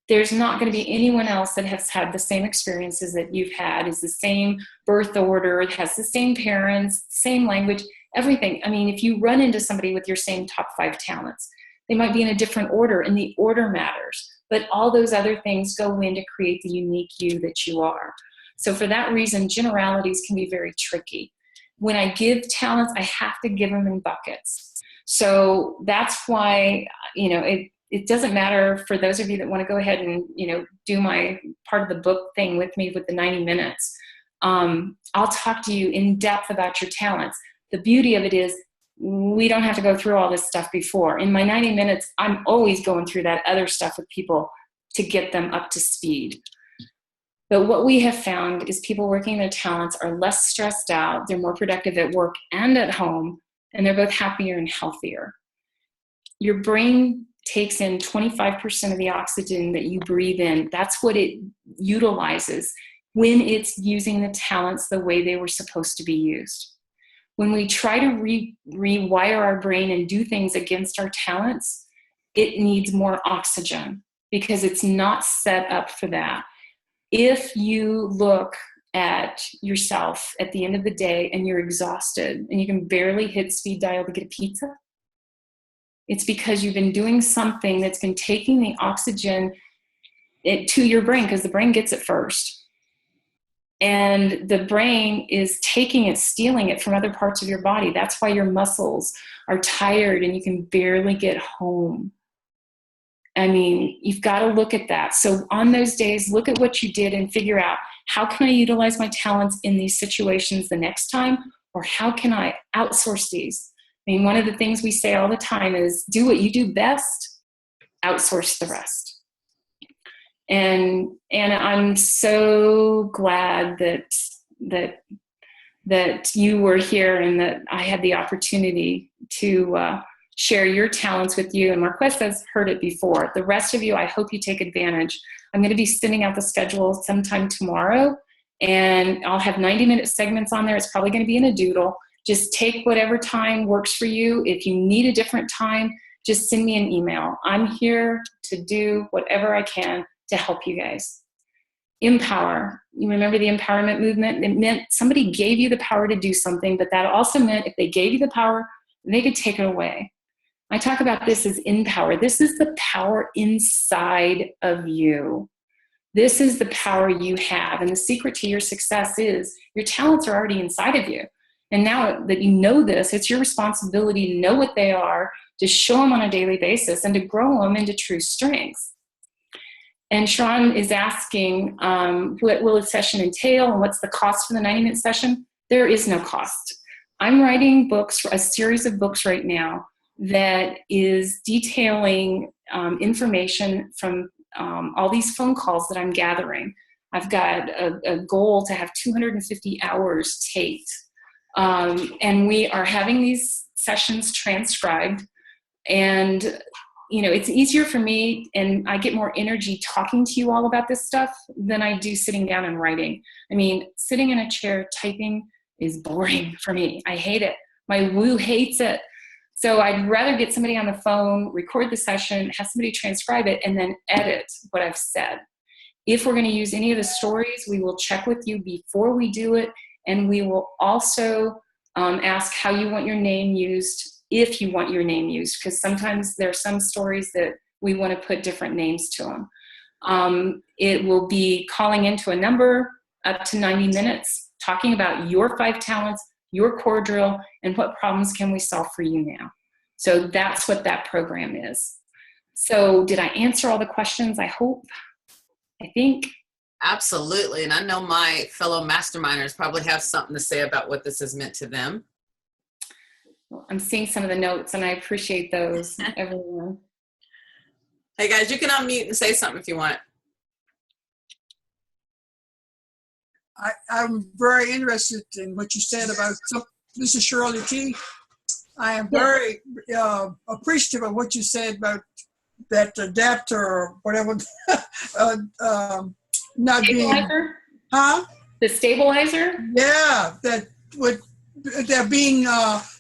There's not going to be anyone else that has had the same experiences that you've had, is the same birth order, has the same parents, same language, everything. I mean, if you run into somebody with your same top 5 talents, they might be in a different order, and the order matters. But all those other things go in to create the unique you that you are. So for that reason, generalities can be very tricky. When I give talents, I have to give them in buckets. So that's why, it doesn't matter for those of you that want to go ahead and, do my part of the book thing with me with the 90 minutes. I'll talk to you in depth about your talents. The beauty of it is we don't have to go through all this stuff before. In my 90 minutes, I'm always going through that other stuff with people to get them up to speed. But what we have found is people working their talents are less stressed out, they're more productive at work and at home, and they're both happier and healthier. Your brain takes in 25% of the oxygen that you breathe in. That's what it utilizes when it's using the talents the way they were supposed to be used. When we try to rewire our brain and do things against our talents, it needs more oxygen because it's not set up for that. If you look at yourself at the end of the day and you're exhausted and you can barely hit speed dial to get a pizza, it's because you've been doing something that's been taking the oxygen to your brain, because the brain gets it first. And the brain is taking it, stealing it from other parts of your body. That's why your muscles are tired and you can barely get home. I mean, you've got to look at that. So on those days, look at what you did and figure out, how can I utilize my talents in these situations the next time? Or how can I outsource these? I mean, one of the things we say all the time is do what you do best, outsource the rest. And I'm so glad that you were here and that I had the opportunity to share your talents with you. And Marquez has heard it before. The rest of you, I hope you take advantage. I'm going to be sending out the schedule sometime tomorrow, and I'll have 90-minute segments on there. It's probably going to be in a doodle. Just take whatever time works for you. If you need a different time, just send me an email. I'm here to do whatever I can to help you guys. Empower. You remember the empowerment movement? It meant somebody gave you the power to do something, but that also meant if they gave you the power, they could take it away. I talk about this as empower. This is the power inside of you. This is the power you have. And the secret to your success is your talents are already inside of you. And now that you know this, it's your responsibility to know what they are, to show them on a daily basis, and to grow them into true strengths. And Sean is asking, what will a session entail and what's the cost for the 90-minute session? There is no cost. I'm writing books, a series of books right now that is detailing information from all these phone calls that I'm gathering. I've got a goal to have 250 hours taped. And we are having these sessions transcribed, and it's easier for me, and I get more energy talking to you all about this stuff than I do sitting down and writing. I mean, sitting in a chair typing is boring for me. I hate it. My woo hates it. So I'd rather get somebody on the phone, record the session, have somebody transcribe it, and then edit what I've said. If we're going to use any of the stories, we will check with you before we do it, and we will also ask how you want your name used, if you want your name used, because sometimes there are some stories that we want to put different names to them. It will be calling into a number up to 90 minutes, talking about your 5 talents, your core drill, and what problems can we solve for you now. So that's what that program is. So did I answer all the questions? I hope, I think. Absolutely. And I know my fellow masterminders probably have something to say about what this has meant to them. Well, I'm seeing some of the notes, and I appreciate those, everyone. Hey guys, you can unmute and say something if you want. I'm very interested in what you said about, this is Shirley T. I am very appreciative of what you said about that adapter or whatever, not Stabilizer? being, huh? The stabilizer? Yeah, that would, there being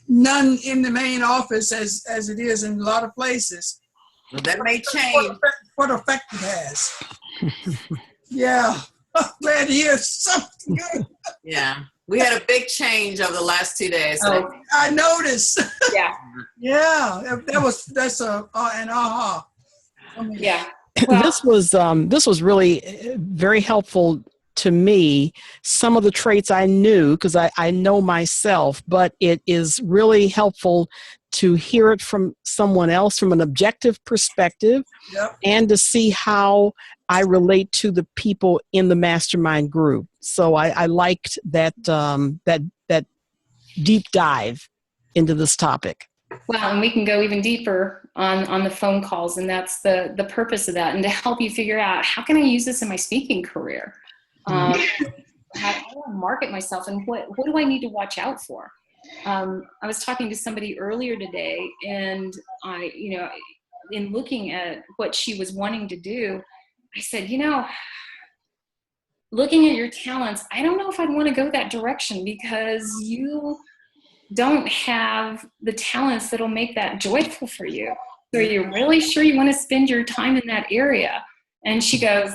none in the main office as it is in a lot of places. Well, that may change. What effect it has. Yeah. Glad to hear something good. Yeah, we had a big change over the last 2 days. Oh. I noticed. Yeah. Yeah, that's an aha. Yeah. Well, this was really very helpful to me some of the traits I knew because I know myself, but it is really helpful to hear it from someone else from an objective perspective. Yep. And to see how I relate to the people in the mastermind group. So I liked that that deep dive into this topic. Well, and we can go even deeper on the phone calls, and that's the purpose of that, and to help you figure out how can I use this in my speaking career, how do I market myself, and what do I need to watch out for. I was talking to somebody earlier today, and I, in looking at what she was wanting to do, I said, looking at your talents, I don't know if I'd want to go that direction because you don't have the talents that'll make that joyful for you. So are you really sure you want to spend your time in that area? And she goes,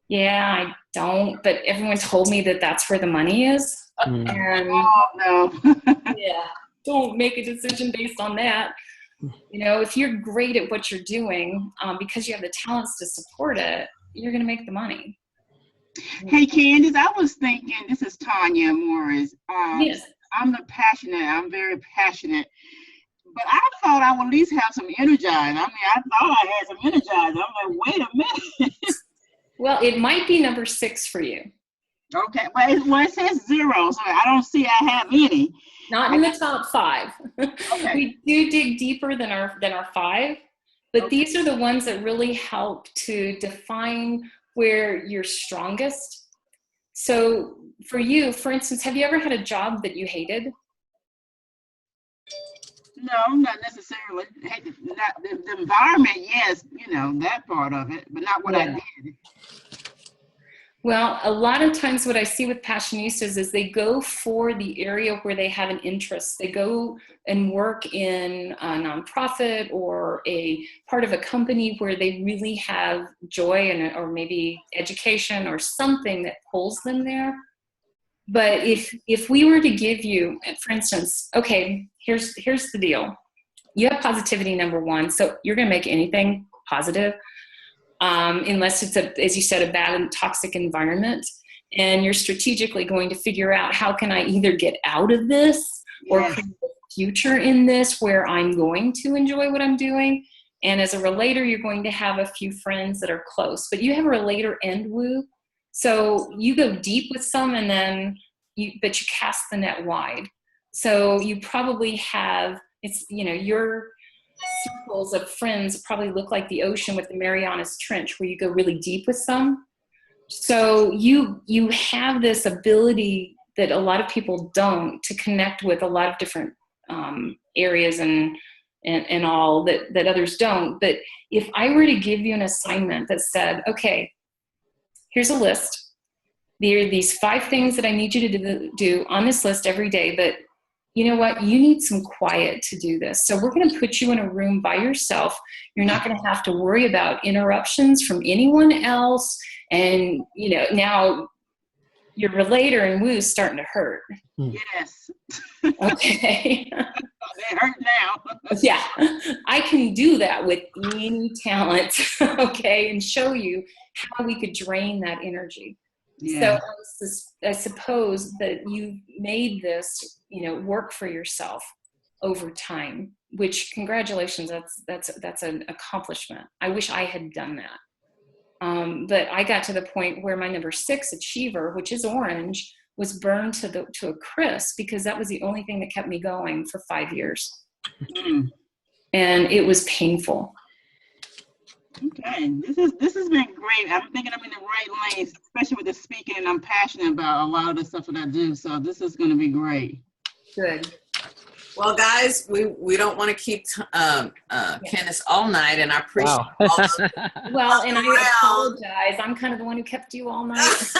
yeah, I don't, but everyone told me that that's where the money is. And No. yeah, don't make a decision based on that. If you're great at what you're doing, because you have the talents to support it, you're going to make the money. Hey, Candace, I was thinking, this is Tanya Morris. Yes. I'm I'm very passionate, but I thought I would at least have some energize. I thought I had some energize. I'm like, wait a minute. Well, it might be number 6 for you. Okay, it says 0, so I don't see I have any. Not in the top 5. Okay. We do dig deeper than our 5, but these are the ones that really help to define where you're strongest. So for you, for instance, have you ever had a job that you hated? No, not necessarily. Not the environment, yes, that part of it, but not what I did. Well, a lot of times what I see with Passionistas is they go for the area where they have an interest. They go and work in a nonprofit or a part of a company where they really have joy or maybe education or something that pulls them there. But if we were to give you, for instance, okay, here's the deal. You have positivity number 1, so you're going to make anything positive. Unless it's as you said, a bad and toxic environment, and you're strategically going to figure out how can I either get out of this or create a future in this where I'm going to enjoy what I'm doing. And as a relator, you're going to have a few friends that are close, but you have a relator and woo. So you go deep with some and then but you cast the net wide. So you probably have, your circles of friends probably look like the ocean with the Marianas Trench, where you go really deep with some. So you have this ability that a lot of people don't, to connect with a lot of different areas and all that others don't. But if I were to give you an assignment that said, okay, here's a list. There are these 5 things that I need you to do on this list every day, but you know what? You need some quiet to do this. So we're going to put you in a room by yourself. You're not going to have to worry about interruptions from anyone else. And, now your relator and woo is starting to hurt. Yes. Okay. They hurt now. Yeah. I can do that with any talent, okay, and show you how we could drain that energy. Yeah. So I suppose that you made this, work for yourself over time, which congratulations, that's an accomplishment. I wish I had done that. But I got to the point where my number 6 achiever, which is orange, was burned to a crisp because that was the only thing that kept me going for 5 years. And it was painful. Okay, this has been great. I'm thinking I'm in the right lane, especially with the speaking, and I'm passionate about a lot of the stuff that I do. So this is going to be great. Good. Well, guys, we don't want to keep Candace all night, and I appreciate all the Well, and I apologize. I'm kind of the one who kept you all night.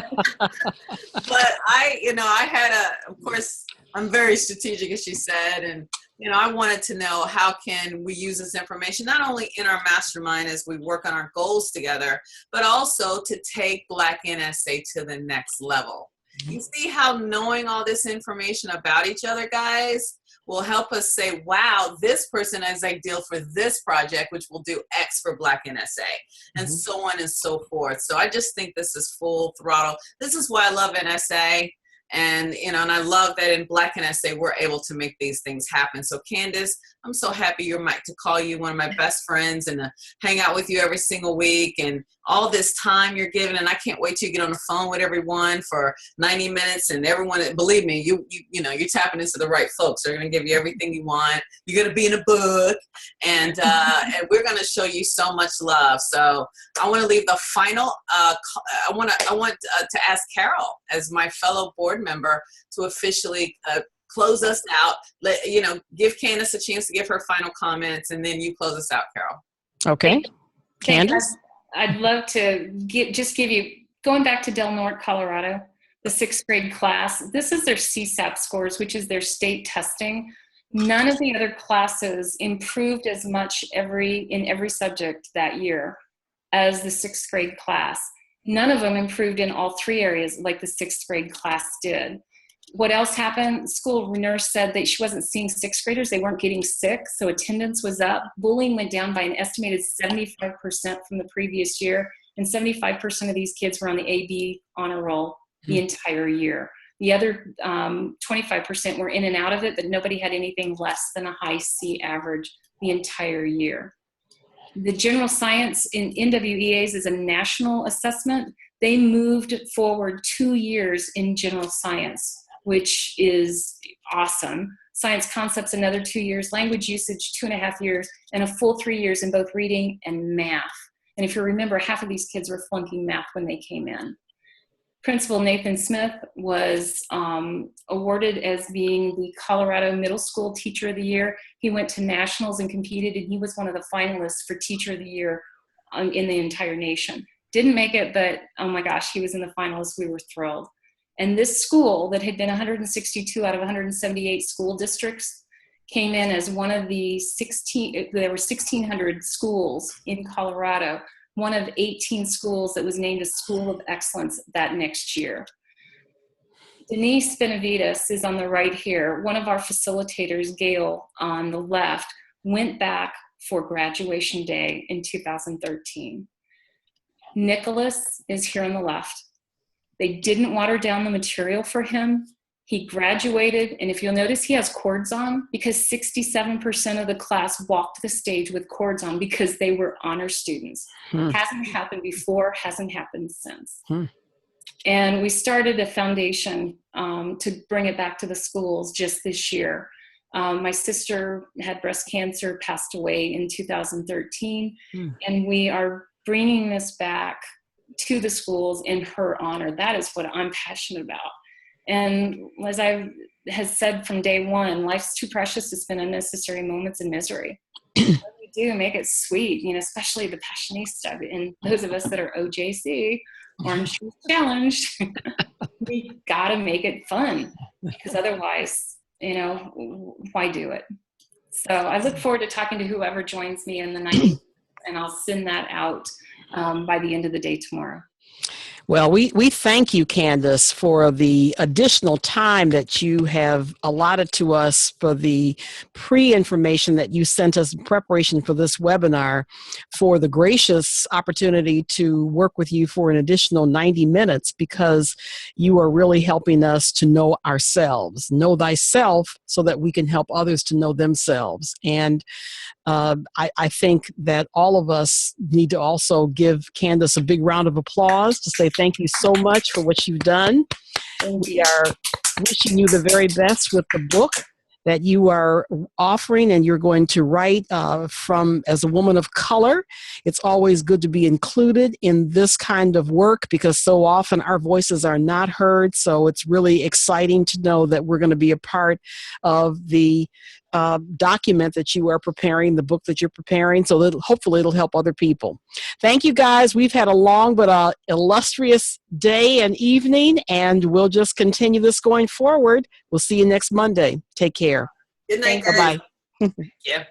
But I had of course, I'm very strategic, as she said, and I wanted to know how can we use this information, not only in our mastermind as we work on our goals together, but also to take Black NSA to the next level. You see how knowing all this information about each other, guys, will help us say, wow, this person is ideal for this project, which will do X for Black NSA, and so on and so forth. So I just think this is full throttle. This is why I love NSA. And, you know, and I love that in Black NSA, we're able to make these things happen. So Candace, I'm so happy to call you one of my best friends and to hang out with you every single week, and all this time you're giving. And I can't wait till you get on the phone with everyone for 90 minutes. And everyone, believe me, you know, you're tapping into the right folks. They're going to give you everything you want. You're going to be in a book, and we're going to show you so much love. So I want to leave the final, I want to ask Carol, as my fellow board member, to officially close us out. Give Candace a chance to give her final comments, and then you close us out, Carol. Okay. Candace? I'd love to give you, going back to Del Norte, Colorado, the 6th grade class, this is their CSAP scores, which is their state testing. None of the other classes improved as much in every subject that year as the 6th grade class. None of them improved in all 3 areas like the 6th grade class did. What else happened? School nurse said that she wasn't seeing 6th graders. They weren't getting sick, so attendance was up. Bullying went down by an estimated 75% from the previous year, and 75% of these kids were on the AB honor roll the entire year. The other 25% were in and out of it, but nobody had anything less than a high C average the entire year. The general science in NWEAs is a national assessment. They moved forward 2 years in general science, which is awesome. Science concepts, another 2 years. Language usage, 2.5 years, and a full 3 years in both reading and math. And if you remember, half of these kids were flunking math when they came in. Principal Nathan Smith was awarded as being the Colorado Middle School Teacher of the Year. He went to nationals and competed, and he was one of the finalists for Teacher of the Year in the entire nation. Didn't make it, but oh my gosh, he was in the finalists. We were thrilled. And this school that had been 162 out of 178 school districts came in as one of the there were 1,600 schools in Colorado, one of 18 schools that was named a School of Excellence that next year. Denise Benavides is on the right here. One of our facilitators, Gail, on the left, went back for graduation day in 2013. Nicholas is here on the left. They didn't water down the material for him. He graduated, and if you'll notice, he has cords on because 67% of the class walked the stage with cords on because they were honor students. Hasn't happened before, hasn't happened since. And we started a foundation to bring it back to the schools just this year. My sister had breast cancer, passed away in 2013, and we are bringing this back to the schools in her honor. That is what I'm passionate about. And as I has said from day one, life's too precious to spend unnecessary moments in misery. What we do, make it sweet, especially the passionista and those of us that are OJC, Orange Juice Challenged. We gotta make it fun because otherwise, why do it? So I look forward to talking to whoever joins me in the 90s, and I'll send that out by the end of the day tomorrow. Well, we thank you, Candace, for the additional time that you have allotted to us for the pre-information that you sent us in preparation for this webinar, for the gracious opportunity to work with you for an additional 90 minutes, because you are really helping us to know ourselves, know thyself, so that we can help others to know themselves. And I think that all of us need to also give Candace a big round of applause to say thank you so much for what you've done. We are wishing you the very best with the book that you are offering and you're going to write as a woman of color. It's always good to be included in this kind of work because so often our voices are not heard. So it's really exciting to know that we're going to be a part of the document that you are preparing, the book that you're preparing, so that hopefully it'll help other people. Thank you, guys. We've had a long but illustrious day and evening, and we'll just continue this going forward. We'll see you next Monday. Take care. Good night, Bye-bye. Yeah.